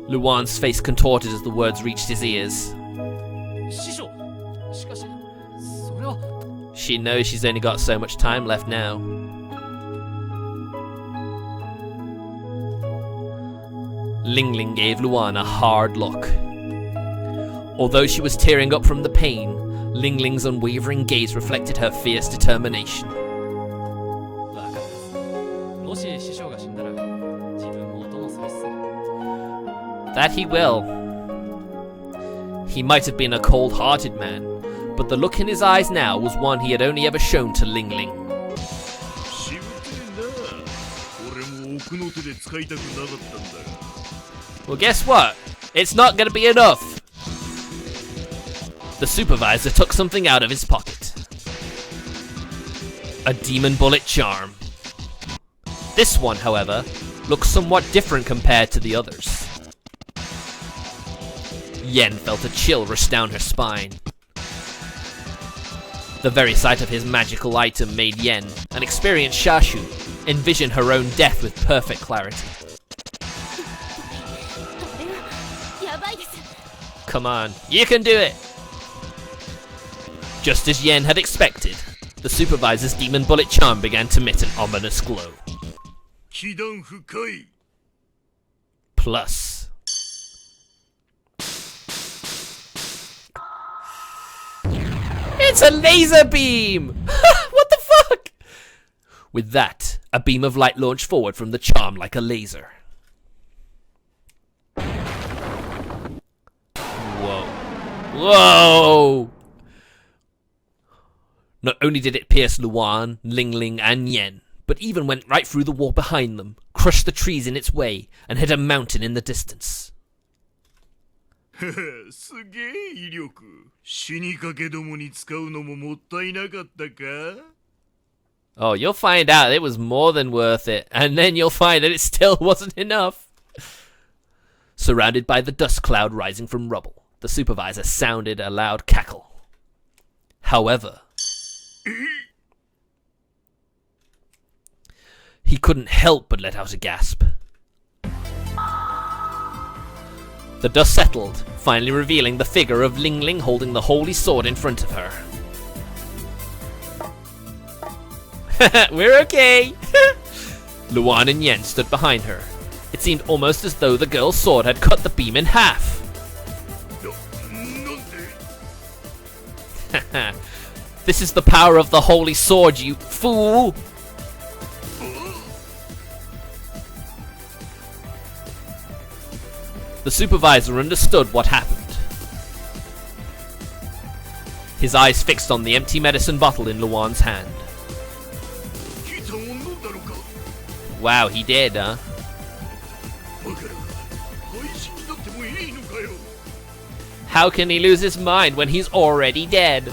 Luan's face contorted as the words reached his ears. 師匠しかしそれは She knows she's only got so much time left now. Ling Ling gave Luan a hard look. Although she was tearing up from the pain, Ling Ling's unwavering gaze reflected her fierce determination. 分かったっすもし師匠が死んだら自分もお供するっす That he will. He might have been a cold-hearted man, but the look in his eyes now was one he had only ever shown to Ling Ling. しぶてえな。俺も奥の手で使いたくなかったんだが。 Well, guess what? It's not gonna be enough! The supervisor took something out of his pocket. A demon bullet charm. This one, however, looks somewhat different compared to the others. Yen felt a chill rush down her spine. The very sight of his magical item made Yen, an experienced Shashu, envision her own death with perfect clarity. やばいです。 Come on, you can do it! Just as Yen had expected, the supervisor's demon bullet charm began to emit an ominous glow. 被弾不快。 Plus. It's a laser beam! What the fuck? With that, a beam of light launched forward from the charm like a laser. Whoa. Whoa! Not only did it pierce Luan, Ling Ling, and Yen, but even went right through the wall behind them, crushed the trees in its way, and hit a mountain in the distance. すげえ威力。死にかけどもに使うのももったいなかったか Oh, you'll find out it was more than worth it, and then you'll find that it still wasn't enough. Surrounded by the dust cloud rising from rubble, the supervisor sounded a loud cackle. However, he couldn't help but let out a gasp. The dust settled, finally revealing the figure of Ling Ling holding the holy sword in front of her. We're okay! Luan and Yen stood behind her. It seemed almost as though the girl's sword had cut the beam in half. なんで This is the power of the holy sword, you fool! The supervisor understood what happened. His eyes fixed on the empty medicine bottle in Luan's hand. Wow, he did, huh? How can he lose his mind when he's already dead?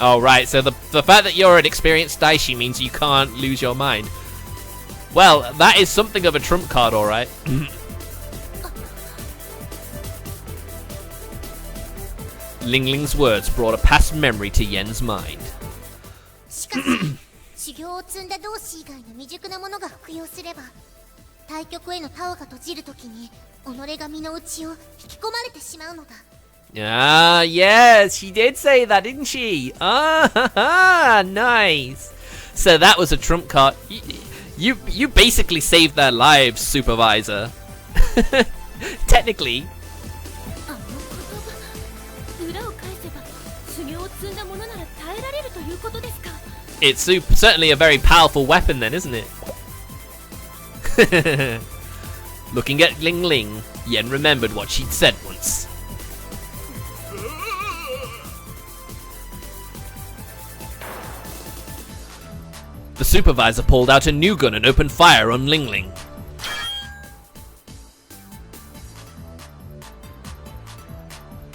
Oh, right, so the fact that you're an experienced Daoshi means you can't lose your mind. Well, that is something of a trump card, alright. Ling Ling's words brought a past memory to Yen's mind. しかし修行を積んだ同志以外の未熟な者が服用すれば対局へのタオが閉じるときに己が身の内を引き込まれてしまうのだ Ah, yes, she did say that, didn't she? Ah, nice. So that was a trump card. You basically saved their lives, supervisor. Technically. あの言葉裏を返せば修行を積んだ者なら耐えられるということですか It's certainly a very powerful weapon then, isn't it? Looking at Ling Ling, Yen remembered what she'd said once. The supervisor pulled out a new gun and opened fire on Ling Ling.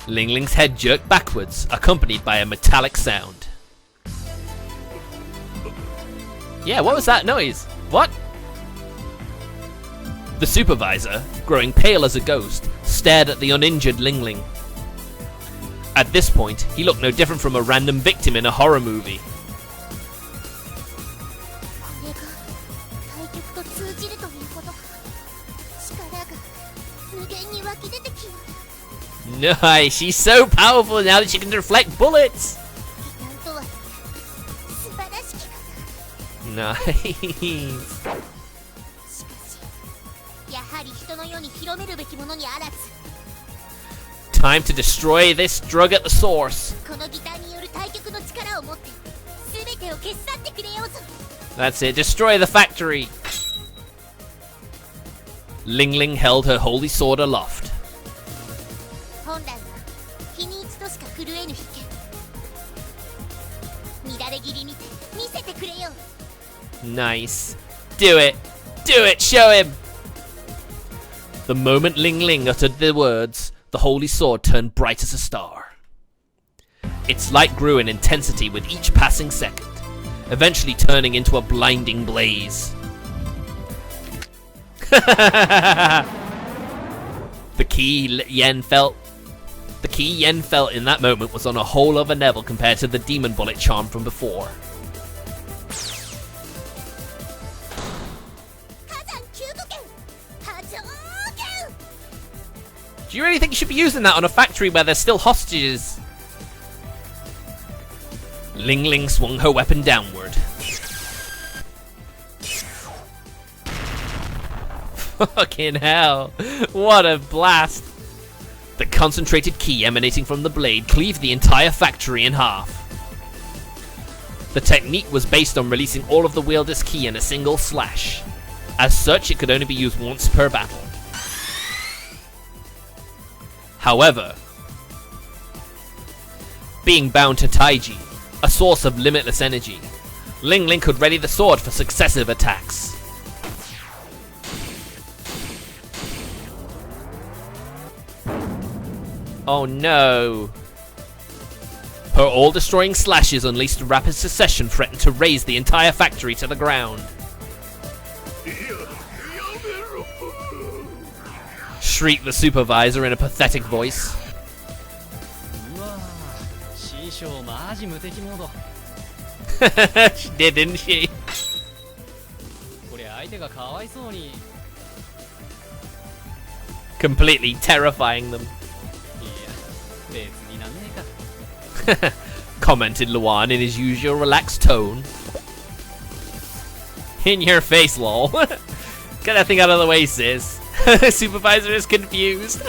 Ling Ling's head jerked backwards, accompanied by a metallic sound. Yeah, what was that noise? What? The supervisor, growing pale as a ghost, stared at the uninjured Ling Ling. At this point, he looked no different from a random victim in a horror movie. Nice, she's so powerful now that she can deflect bullets! Nice. Time to destroy this drug at the source. That's it, destroy the factory. Ling Ling held her holy sword aloft. Nice. Do it! Do it! Show him! The moment Ling Ling uttered the words, the holy sword turned bright as a star. Its light grew in intensity with each passing second, eventually turning into a blinding blaze. The key Yen felt in that moment was on a whole other level compared to the demon bullet charm from before. Do you really think you should be using that on a factory where there's still hostages? Ling Ling swung her weapon downward. Fucking hell. What a blast. The concentrated ki emanating from the blade cleaved the entire factory in half. The technique was based on releasing all of the wielder's ki in a single slash. As such, it could only be used once per battle. However, being bound to Taiji, a source of limitless energy, Ling Ling could ready the sword for successive attacks. Oh no! Her all-destroying slashes unleashed in rapid succession threatened to raze the entire factory to the ground. Shrieked the supervisor in a pathetic voice. She did, didn't she? Completely terrifying them. Commented Luan in his usual relaxed tone. In your face, lol. Get that thing out of the way, sis. Supervisor is confused.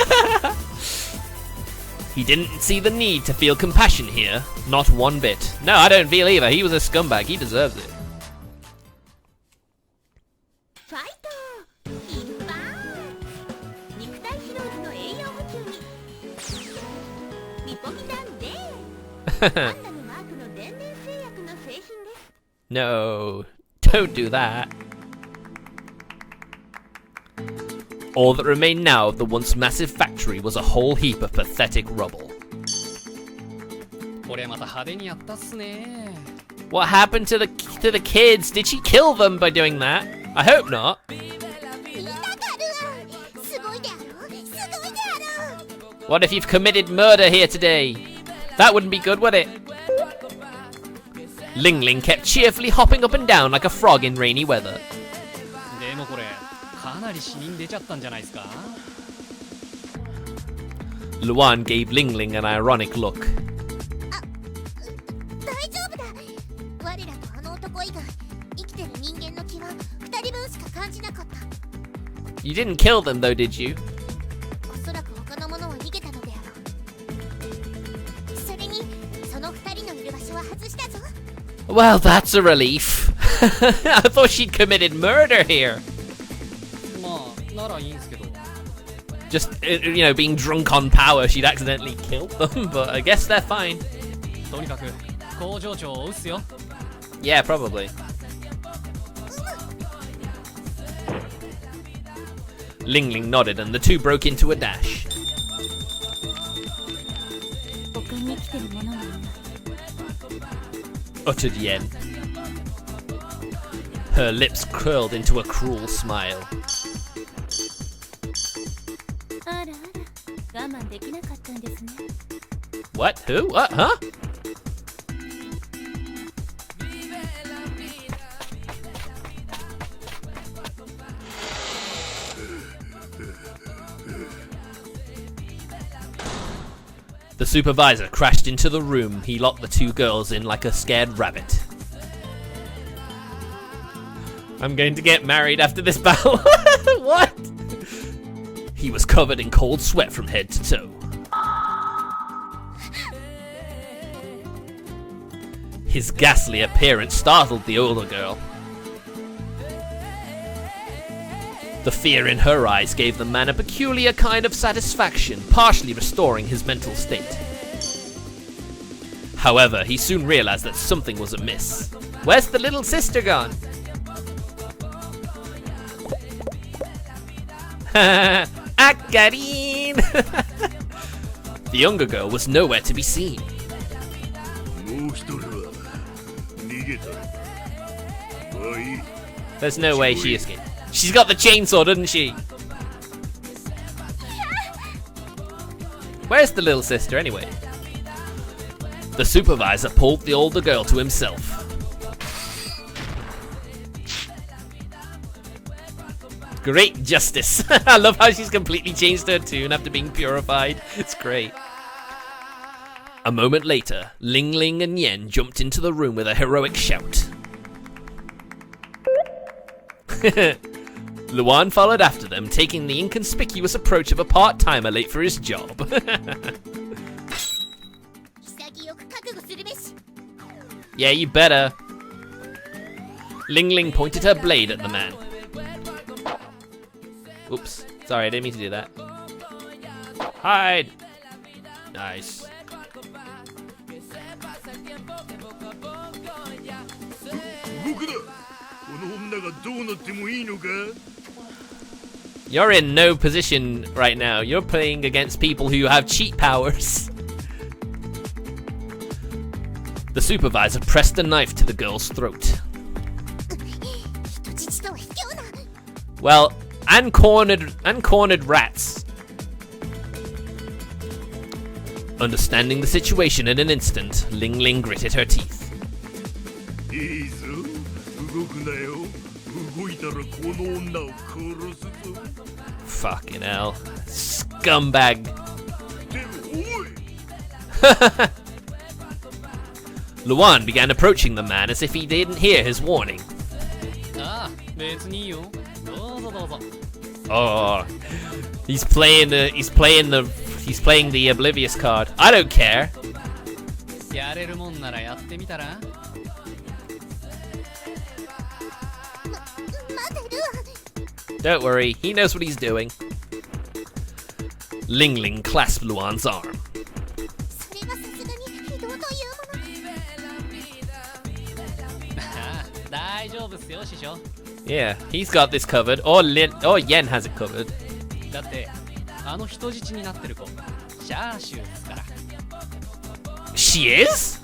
He didn't see the need to feel compassion here, not one bit. No, I don't feel either. He was a scumbag. He deserves it. ファイト一般肉体疲労時の栄養補給にリポギタンでパンダのマークの電電製薬の製品です No, don't do that. All that remained now of the once massive factory was a whole heap of pathetic rubble. これまた派手にやったっすね。 What happened to the kids? Did she kill them by doing that? I hope not. 見たかるすごいであろすごいであろ What if you've committed murder here today? That wouldn't be good, would it? Ling Ling kept cheerfully hopping up and down like a frog in rainy weather. でもこれかなり死人出ちゃったんじゃないですか。 Luan gave Ling Ling an ironic look. 大丈夫だ我らとあの男以外生きてる人間の気は2人分しか感じなかった You didn't kill them though, did you? おそらく他の者は逃げたのであろうそれにその2人のいる場所は外したぞ Well, that's a relief. I thought she'd committed murder here. まあならいいんすけど。 Just, you know, being drunk on power, she'd accidentally killed them, but I guess they're fine. とにかく工場長を追うっすよ。 Yeah, probably. Ling Ling nodded and the two broke into a dash. 他に生きてる者はいない Uttered Yen. Her lips curled into a cruel smile. あらあら我慢できなかったんですね What? Who? What? Huh? The supervisor crashed into the room. He locked the two girls in like a scared rabbit. I'm going to get married after this battle. What? He was covered in cold sweat from head to toe. His ghastly appearance startled the older girl. The fear in her eyes gave the man a peculiar kind of satisfaction, partially restoring his mental state. However, he soon realized that something was amiss. Where's the little sister gone? Akarin! The younger girl was nowhere to be seen. もう一人は逃げたのか。まあいい。 There's no way she escaped. She's got the chainsaw, doesn't she? Where's the little sister anyway? The supervisor pulled the older girl to himself. Great justice. I love how she's completely changed her tune after being purified. It's great. A moment later, Ling Ling and Yen jumped into the room with a heroic shout. Luan followed after them, taking the inconspicuous approach of a part-timer late for his job. 潔く覚悟するべし Yeah, you better. Ling Ling pointed her blade at the man. Oops. Sorry, I didn't mean to do that. Hide! Nice. 動くな。この女がどうなってもいいのか。 You're in no position right now. You're playing against people who have cheat powers. The supervisor pressed a knife to the girl's throat. 人質とは卑怯な Well, and cornered rats. Understanding the situation in an instant, Ling Ling gritted her teeth. いいぞ。動くなよ。動いたらこの女を殺すぞ。 Fucking hell. Scumbag. でもおい。 Luan began approaching the man as if he didn't hear his warning. ああ別にいいよ。どうぞどうぞ。 Oh, he's playing the he's playing the oblivious card. I don't care. やれるもんならやってみたら。待てルアン。 Don't worry, he knows what he's doing. Ling Ling clasped Luan's arm. それはさすがに非道というもの。大丈夫っすよ師匠。 Yeah, he's got this covered. Or Yen has it covered. だってあの人質になってる子、シャーシューですから。 She is?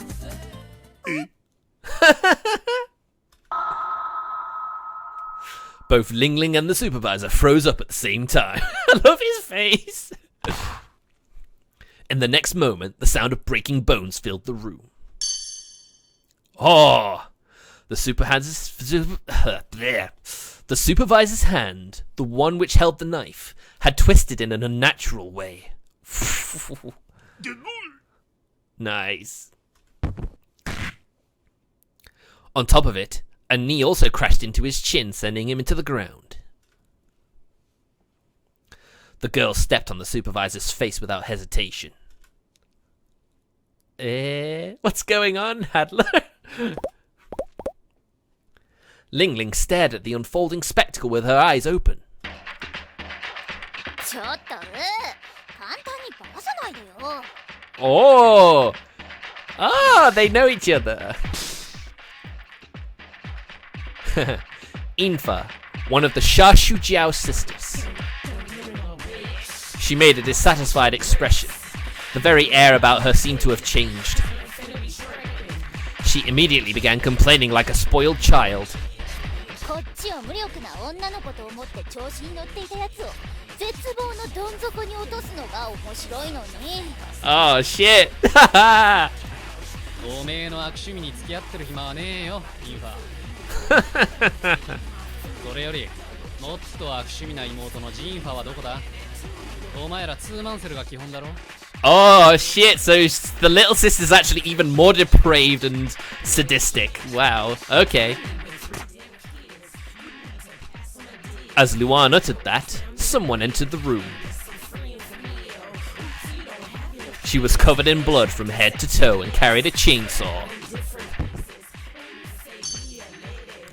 Both Ling Ling and the supervisor froze up at the same time. I love his face. In the next moment, the sound of breaking bones filled the room. Oh, the supervisor's hand, the one which held the knife, had twisted in an unnatural way. Nice. On top of it, a knee also crashed into his chin, sending him into the ground. The girl stepped on the supervisor's face without hesitation. What's going on, Hadler? Ling Ling stared at the unfolding spectacle with her eyes open. ちょっと簡単にバラさないでよ。 Oh! Ah, they know each other. Infa, one of the Shashu Jiao sisters. She made a dissatisfied expression. The very air about her seemed to have changed. She immediately began complaining like a spoiled child. こっちを無力な女の子と思って調子に乗っていたやつを絶望のどん底に落とすのが面白いのに。 Oh shit! おめえの悪趣味に付き合ってる暇はねえよ、インファ。それよりもっと悪趣味な妹のジンファはどこだ？お前らツーマンセルが基本だろ。 Oh shit, so the little sister's actually even more depraved and sadistic. Wow, okay. As Luan uttered that, someone entered the room. She was covered in blood from head to toe and carried a chainsaw.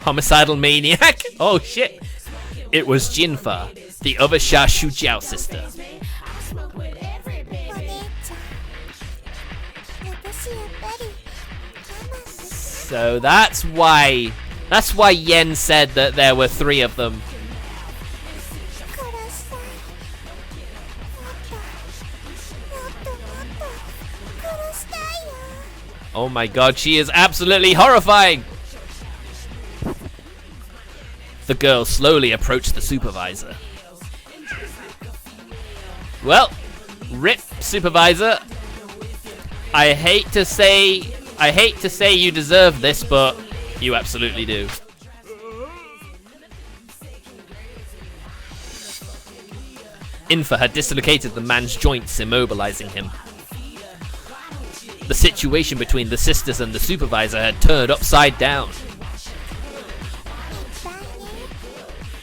Homicidal maniac? Oh shit. It was Jinfa, the other Shashu Jiao sister. お姉ちゃん、私やっぱり我慢でき So that's why Yen said that there were 3 of them. 殺したい。もっと殺したいよ。 Oh my god, she is absolutely horrifying! The girl slowly approached the supervisor. Well, rip, supervisor. I hate to say you deserve this, but you absolutely do. Infa had dislocated the man's joints, immobilizing him. The situation between the sisters and the supervisor had turned upside down. いっぱいね、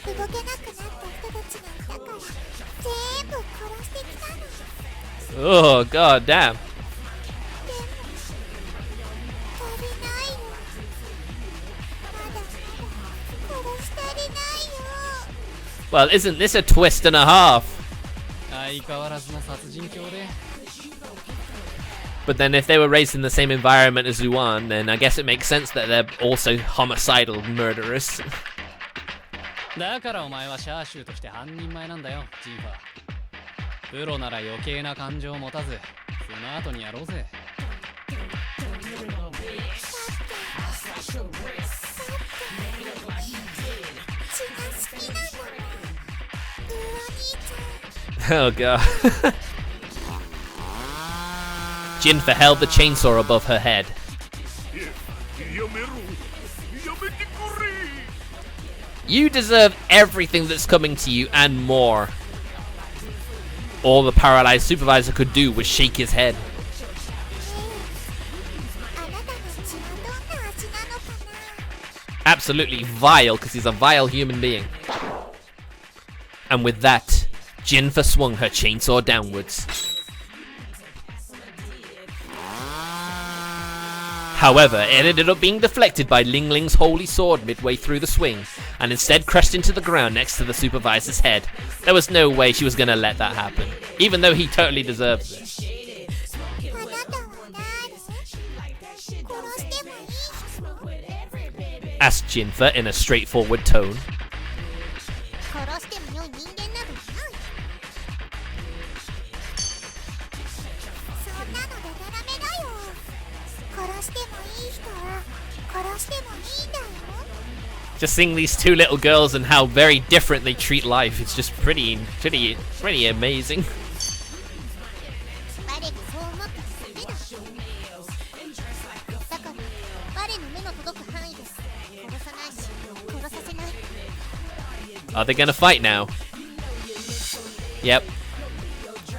動けなくなった人たちがいたから全部殺してきたの。 Oh god damn. 足りないよ。まだ殺し足りないよ。 Well, isn't this a twist and a half? 相変わらずの殺人狂で。 But then if they were raised in the same environment as Luan, then I guess it makes sense that they're also homicidal murderers. だからお前はシャーシューとして半人前なんだよ、ジンファ。プロなら余計な感情を持たずスマートにやろうぜ。血が好きなの。お兄ちゃん。 Oh god. Jinfa held the chainsaw above her head. You deserve everything that's coming to you and more. All the paralyzed supervisor could do was shake his head. あなたの血はどんな味なのかな。 Absolutely vile, because he's a vile human being. And with that, Jinfa swung her chainsaw downwards. However, it ended up being deflected by Ling Ling's holy sword midway through the swing, and instead crashed into the ground next to the supervisor's head. There was no way she was going to let that happen, even though he totally deserved it. あなたは誰？殺してもいい？ Asked Jinfa in a straightforward tone. 殺しても良い人間などいない。そんなのでたらめだよ。殺してもいい人は殺してもいいんだよ。 Just seeing these two little girls and how very different they treat life, it's just pretty amazing. 我がそう思ったらダメだ。だから我の目の届く範囲で殺さないし殺させない。 Are they gonna fight now? Yep.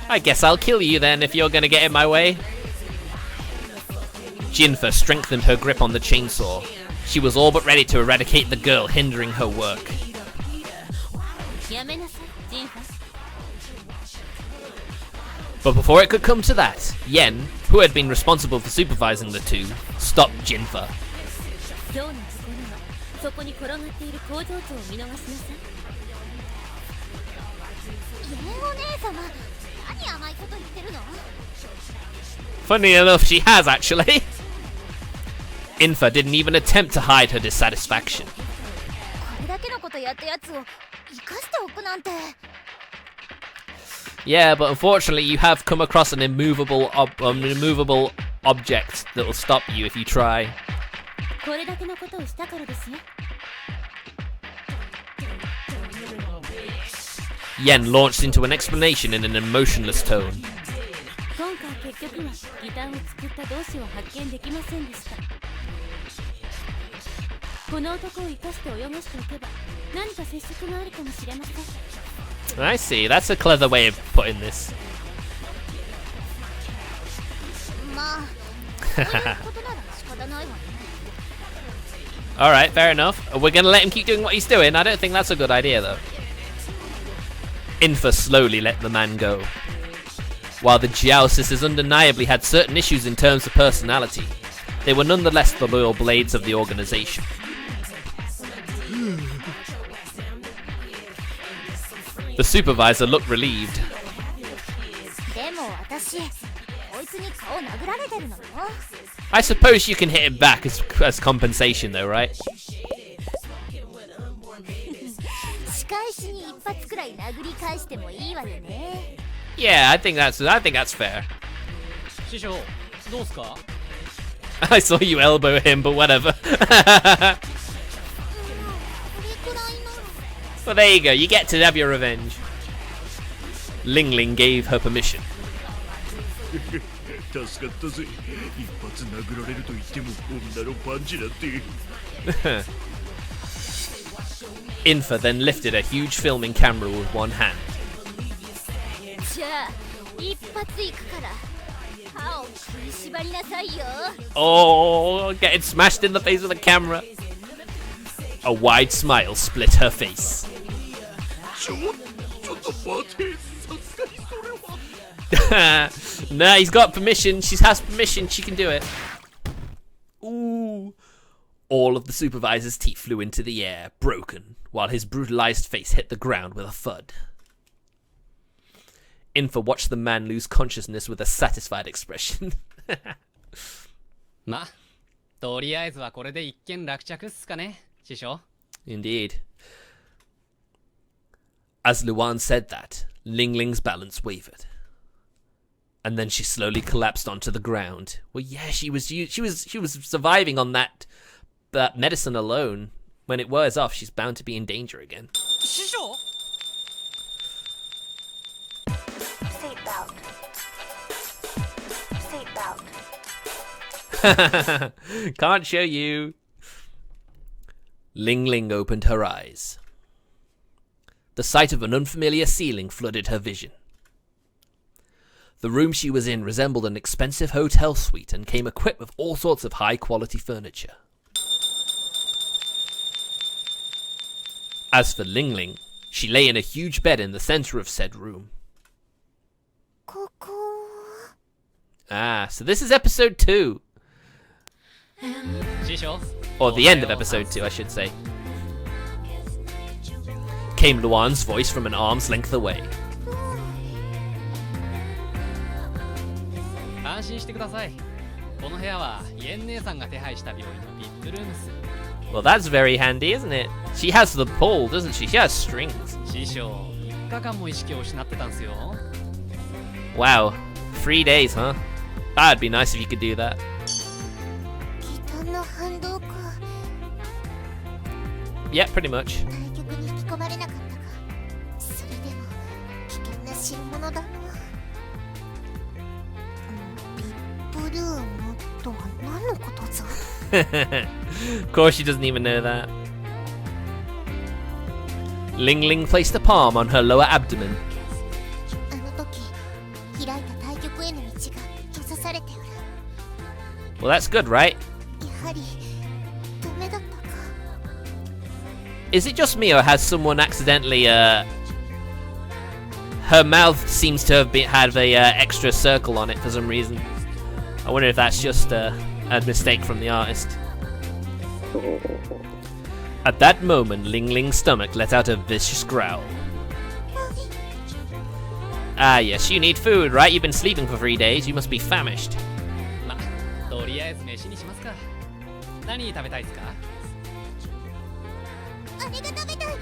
I guess I'll kill you then if you're gonna get in my way. Jinfa strengthened her grip on the chainsaw. She was all but ready to eradicate the girl hindering her work. やめなさいジンファ But before it could come to that, Yen, who had been responsible for supervising the two, stopped Jinfa. 今日の事故にはそこに転がっている工場長を見逃しなさい。イエンお姉様、何甘いこと言ってるの？ Funny enough, she has actually. Infa didn't even attempt to hide her dissatisfaction. これだけのことやったやつを生かしておくなんて。 Yeah, but unfortunately you have come across an immovable object that will stop you if you try. これだけのことをしたからですよ。 Yen launched into an explanation in an emotionless tone. 今回結局はギタンを作った同志を発見できませんでした。この男を生かして泳がしておけば何か接触があるかもしれません。 I see, that's a clever way of putting this. まあ、そういうことなら仕方ないわね。 Alright, fair enough. We're gonna let him keep doing what he's doing. I don't think that's a good idea though. Infa slowly let the man go. While the Jiao sisters undeniably had certain issues in terms of personality, they were nonetheless the loyal blades of the organization. The supervisor looked relieved. でも私、こいつに顔殴られてるのよ。 I suppose you can hit him back as compensation though, right? 仕返しに一発くらい殴り返してもいいわよね。 Yeah, I think that's fair. 師匠どうすか？ I saw you elbow him, but whatever. これくらいなら。 Well, there you go. You get to have your revenge. Ling Ling gave her permission. 助かったぜ。一発殴られると言っても女のパンチだって。 Infa then lifted a huge filming camera with one hand. じゃあ一発いくから歯を食いしばりなさいよ。 Oh, getting smashed in the face with a camera. A wide smile split her face. ちょっと待て。さすがにそれは。 Nah, he's got permission. She has permission. She can do it. Ooh. All of the supervisor's teeth flew into the air, broken, while his brutalized face hit the ground with a thud. Infa watched the man lose consciousness with a satisfied expression. ま、とりあえずはこれで一件落着っすかね、師匠。 Indeed. As Luan said that, Ling Ling's balance wavered. And then she slowly collapsed onto the ground. Well, yeah, she was surviving on that medicine alone. When it wears off, she's bound to be in danger again. 師匠 Seatbelt. Seatbelt. Can't show you. Ling Ling opened her eyes. The sight of an unfamiliar ceiling flooded her vision. The room she was in resembled an expensive hotel suite and came equipped with all sorts of high-quality furniture. As for Ling Ling, she lay in a huge bed in the center of said room. ここ。 Ah, so this is episode 2. 師匠 Or the end of episode 2, I should say. Came Luan's voice from an arm's length away. 安心してください。この部屋はイエン姉さんが手配した病院の VIP ルームス。 Well, that's very handy, isn't it? She has the pull, doesn't she? She has strings. 師匠、3日間も意識を失ってたんすよ。 Wow. 3 days, huh? That'd be nice if you could do that. ギタンの反動か。 Yeah, pretty much. 対局に引き込まれなかったが、それでも危険な代物だな。VIP ルームとは何のことぞ。Of course, she doesn't even know that. Ling Ling placed a palm on her lower abdomen. あの時開いた対局への道が閉ざされておる。 Well, that's good, right? やはりダメだったか。 Is it just me, or has someone accidentally, her mouth seems to have had a extra circle on it for some reason. I wonder if that's just a mistake from the artist. At that moment, Ling Ling's stomach let out a vicious growl. Ah, yes, you need food, right? You've been sleeping for 3 days. You must be famished. ま、とりあえず飯にしますか。何食べたいですか？あれが食べたい。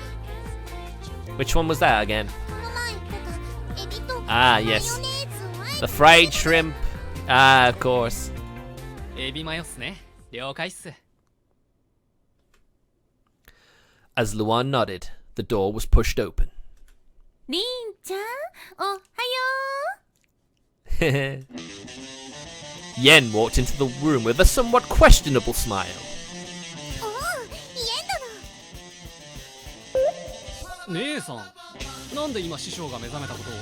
Which one was that again? この前言ってたエビと Ah, マヨネ yes. ーズをあえ The fried shrimp. Ah, of course. エビマヨっすね。了解っす。 As Luan nodded, the door was pushed open. りんちゃん、おはよ Yen walked into the room with a somewhat questionable smile. おう、イエン姉さん、なんで今師匠が目覚めたことを？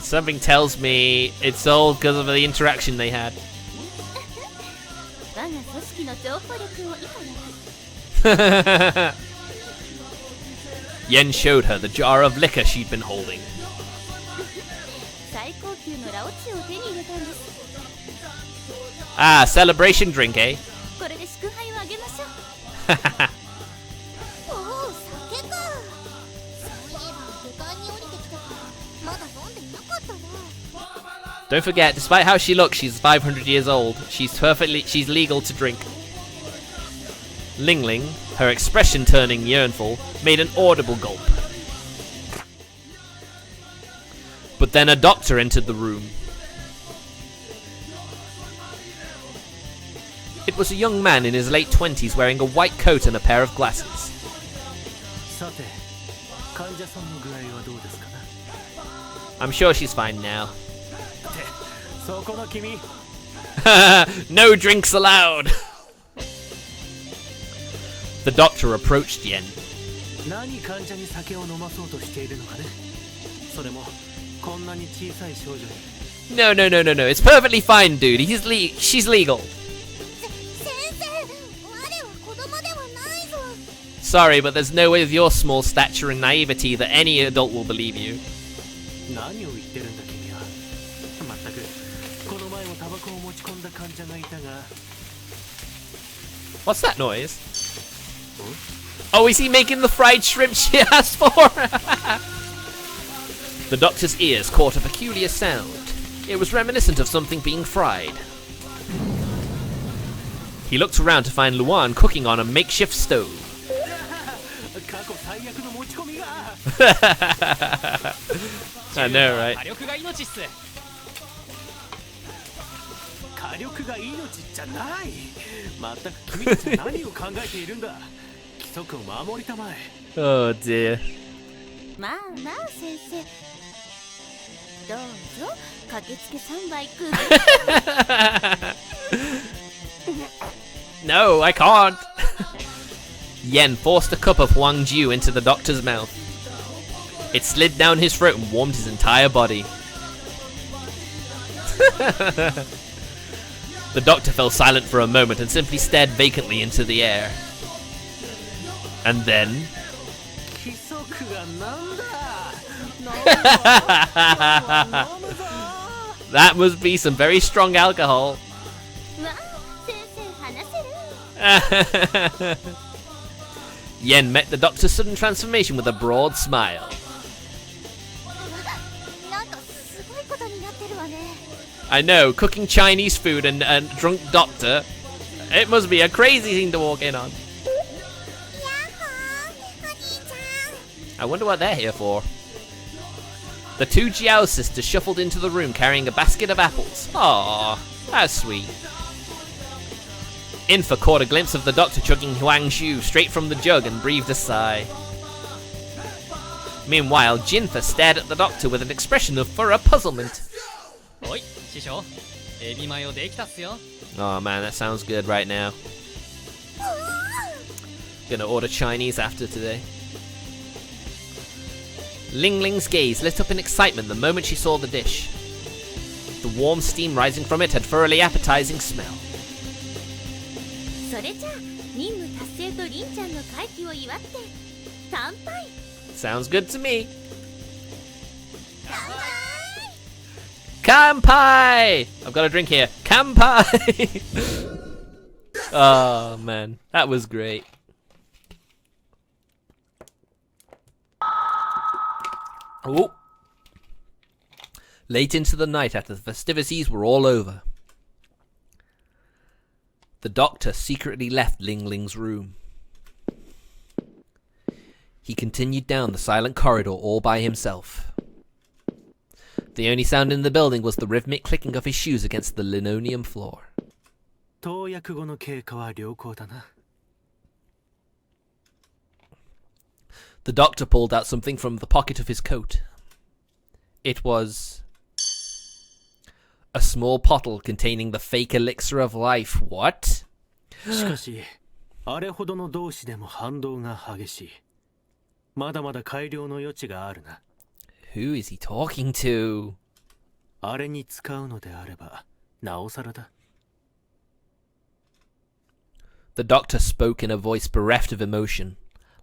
Something tells me it's all because of the interaction they had. う。我が組織の情報力をいただく。 Yen showed her the jar of liquor she'd been holding. 最高級のラオチを手に入れたんです。 Ah, celebration drink, eh? これで祝杯をあげましょう。おお、酒か。そういえば下界に降りてきたからまだ飲んでいなかったな。 Don't forget, despite how she looks, she's 500 years old. She's legal to drink. Ling Ling, her expression turning yearnful, made an audible gulp. But then a doctor entered the room. It was a young man in his late 20s wearing a white coat and a pair of glasses. さて、患者さんの具合はどうですかな。 I'm sure she's fine now. ってそこの君、 No drinks allowed! The doctor approached Yen. 何患者に酒を飲まそうとしているのかね。それもこんなに小さい少女に。 No, no, no, no, no. It's perfectly fine, dude. She's legal. 先生、我は子供ではないぞ。 Sorry, but there's no way with your small stature and naivety that any adult will believe you. 何を言ってるんだ君は。まったくこの前もタバコを持ち込んだ患者がいたが。 What's that noise? Oh, is he making the fried shrimp she asked for? The doctor's ears caught a peculiar sound. It was reminiscent of something being fried. He looked around to find Luan cooking on a makeshift stove. 過去最悪の持ち込みが。 I know, right? 火力が命っす。火力が命じゃない。まったく君たちは何を考えているんだ。規則を守りたまえ。 Oh dear. まあまあ先生。どうぞ駆けつけ3杯くだ。 No, I can't. Yen forced a cup of Huangjiu into the doctor's mouth. It slid down his throat and warmed his entire body. The doctor fell silent for a moment and simply stared vacantly into the air. And then... 規則がなんだ。 That must be some very strong alcohol. わあ先生話せる。Yen met the doctor's sudden transformation with a broad smile. なんかすごいことになってるわね。 I know, cooking Chinese food and drunk doctor. It must be a crazy thing to walk in on. やっほー、お兄ちゃん。 I wonder what they're here for. The two Jiao sisters shuffled into the room carrying a basket of apples. Aww, how sweet. Infa caught a glimpse of the doctor chugging Huangshu straight from the jug and breathed a sigh. Meanwhile, Jinfa stared at the doctor with an expression of thorough puzzlement. おい師匠エビマヨできたっすよ Oh man, that sounds good right now. Gonna order Chinese after today. Ling Ling's gaze lit up in excitement the moment she saw the dish. The warm steam rising from it had thoroughly appetizing smell. それじゃあ任務達成とリンちゃんの快気を祝って乾杯。 Sounds good to me. 乾杯。 Kampai! I've got a drink here. Kampai! Oh man, that was great. Oh. Late into the night after the festivities were all over, the doctor secretly left Ling Ling's room. He continued down the silent corridor all by himself. The only sound in the building was the rhythmic clicking of his shoes against the linoleum floor. 投薬後の経過は良好だな。 The doctor pulled out something from the pocket of his coat. It was a small bottle containing the fake elixir of life. What? しかし、あれほどの同士でも反動が激しい。まだまだ改良の余地があるな。 Who is he talking to? あれに使うのであれば、なおさらだ。 The doctor spoke in a voice bereft of emotion,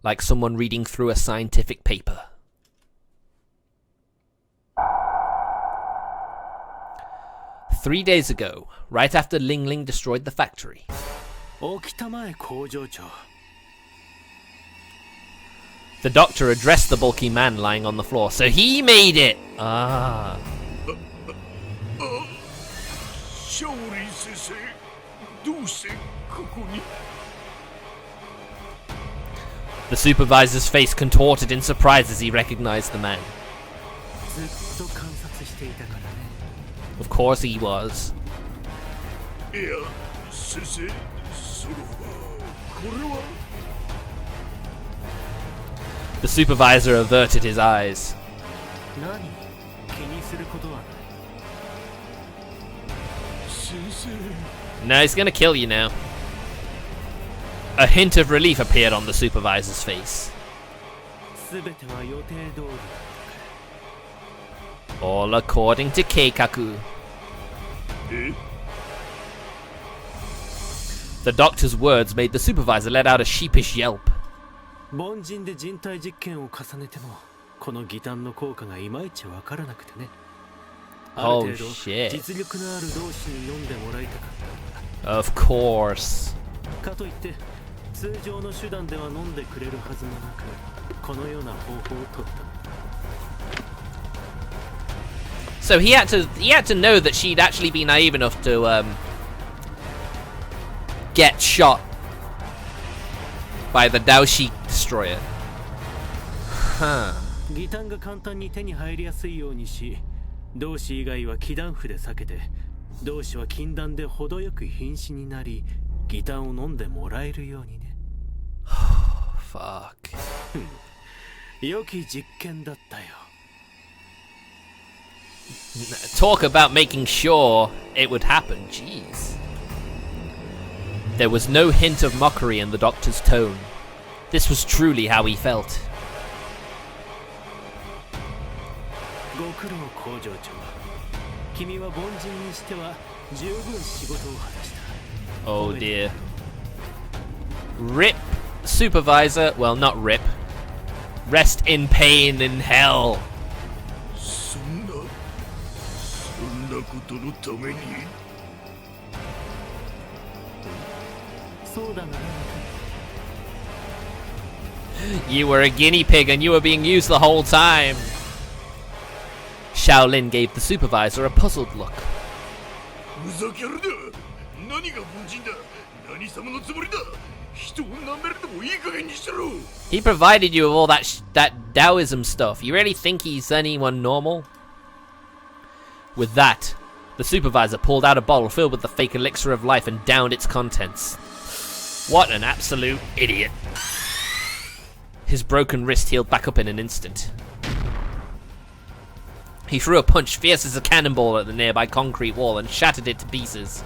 like someone reading through a scientific paper. Three days ago, right after Ling Ling destroyed the factory, 起きたまえ工場長。 the doctor addressed the bulky man lying on the floor. So he made it! Ah. シャオリン先生、どうしてここに？ The supervisor's face contorted in surprise as he recognized the man. ずっと観察していたからね。 Of course he was. いや、先生、それはこれは。 The supervisor averted his eyes. 何？気にすることはない。 先生。 No, he's gonna kill you now. A hint of relief appeared on the supervisor's face. すべては予定通り。 All according to Keikaku. え？ The doctor's words made the supervisor let out a sheepish yelp. 凡人で人体実験を重ねても、このギタンの効果がいまいちわからなくてね。ある Oh 程度 shit. 実力のある同士に読んでもらいたかったんだ。 Of course. かといって通常の手段では飲んでくれるはずもなく、このような方法を取ったのだ。 So he had to know that she'd actually be naive enough to get shot by the Daoshi destroyer. Huh. ギタンが簡単に手に入りやすいようにし、同志以外は気弾符で避けて、同志は禁断で程よく瀕死になり、ギタンを飲んでもらえるようにね。Fuck. 良き実験だったよ。 Talk about making sure it would happen. Jeez. There was no hint of mockery in the doctor's tone. This was truly how he felt. ご苦労工場長。君は凡人にしては十分仕事を果たした。 Oh dear. Rip supervisor. Well, not rip. Rest in pain in hell. そんなことのために。そうだがな。 You were a guinea pig and you were being used the whole time. Shaolin gave the supervisor a puzzled look. ふざけるな。何が凡人だ。何様のつもりだ。人を舐めるのもいい加減にしろ。 He provided you with all that Daoism stuff. You really think he's anyone normal? With that, the supervisor pulled out a bottle filled with the fake elixir of life and downed its contents. What an absolute idiot. His broken wrist healed back up in an instant. He threw a punch fierce as a cannonball at the nearby concrete wall and shattered it to pieces.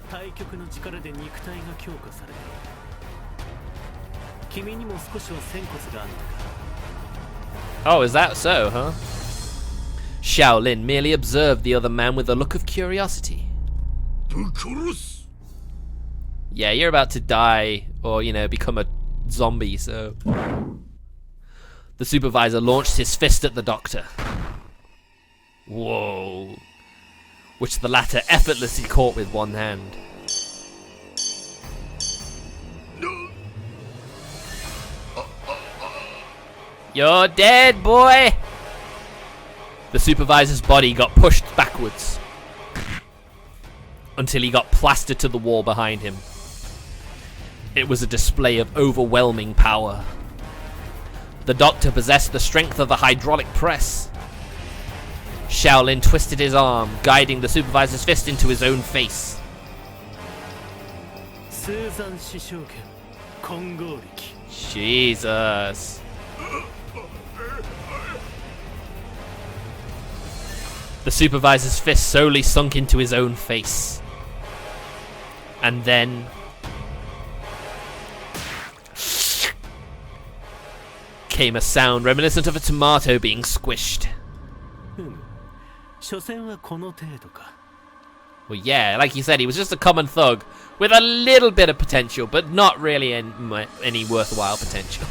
対極の力で肉体が強化された。君にも少しは仙骨があったか。 Oh, is that so, huh? Shaolin merely observed the other man with a look of curiosity. ぶっ殺す。 Yeah, you're about to die, or, you know, become a zombie, so... The supervisor launched his fist at the doctor. Whoa. Which the latter effortlessly caught with one hand. You're dead, boy! The supervisor's body got pushed backwards until he got plastered to the wall behind him. It was a display of overwhelming power. The doctor possessed the strength of a hydraulic press. Shaolin twisted his arm, guiding the supervisor's fist into his own face. Jesus. The supervisor's fist slowly sunk into his own face. And then... came a sound reminiscent of a tomato being squished. Well, yeah, like you said, he was just a common thug with a little bit of potential, but not really any worthwhile potential.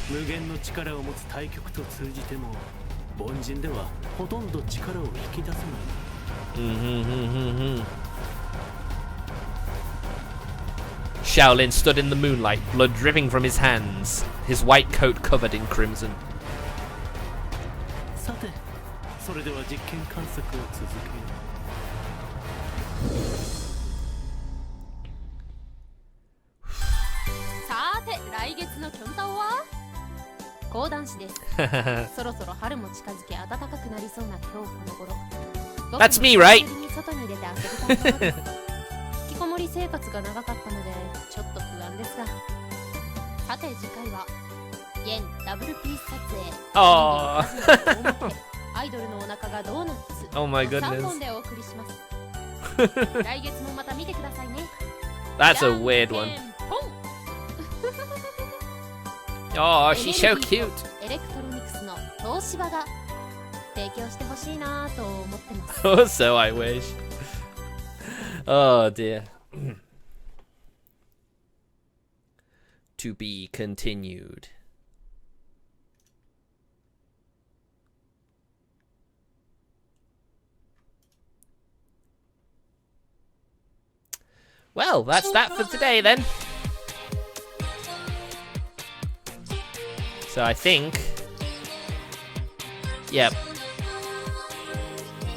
Shaolin stood in the moonlight, blood dripping from his hands, his white coat covered in crimson. That's me, right? 引きこもり生活が長かったのでちょっと不安ですが、さて次回は現ダブルピース撮影、アイドルのお腹がドーナツ、Oh my goodness. 3本でお送りします。来月もまた見てくださいね。 That's a weird one. Oh, she's so cute. エレクトロニクスの東芝が提供してほしいなと思ってます。Oh, so I wish. Oh dear. To be continued. Well, that's that for today then. So I think... Yep.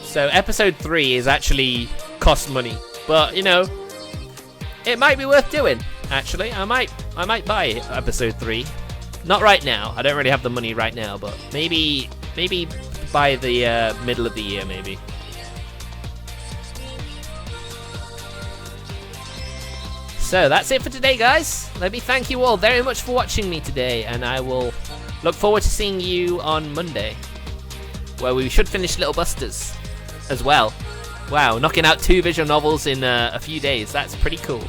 So episode 3 is actually cost money. But, you know, it might be worth doing, actually. I might buy episode 3. Not right now. I don't really have the money right now, but maybe by the middle of the year, maybe. So that's it for today, guys. Let me thank you all very much for watching me today, and I will look forward to seeing you on Monday, where we should finish Little Busters as well. Wow, knocking out 2 visual novels in a few days. That's pretty cool.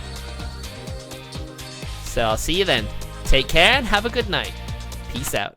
So I'll see you then. Take care and have a good night. Peace out.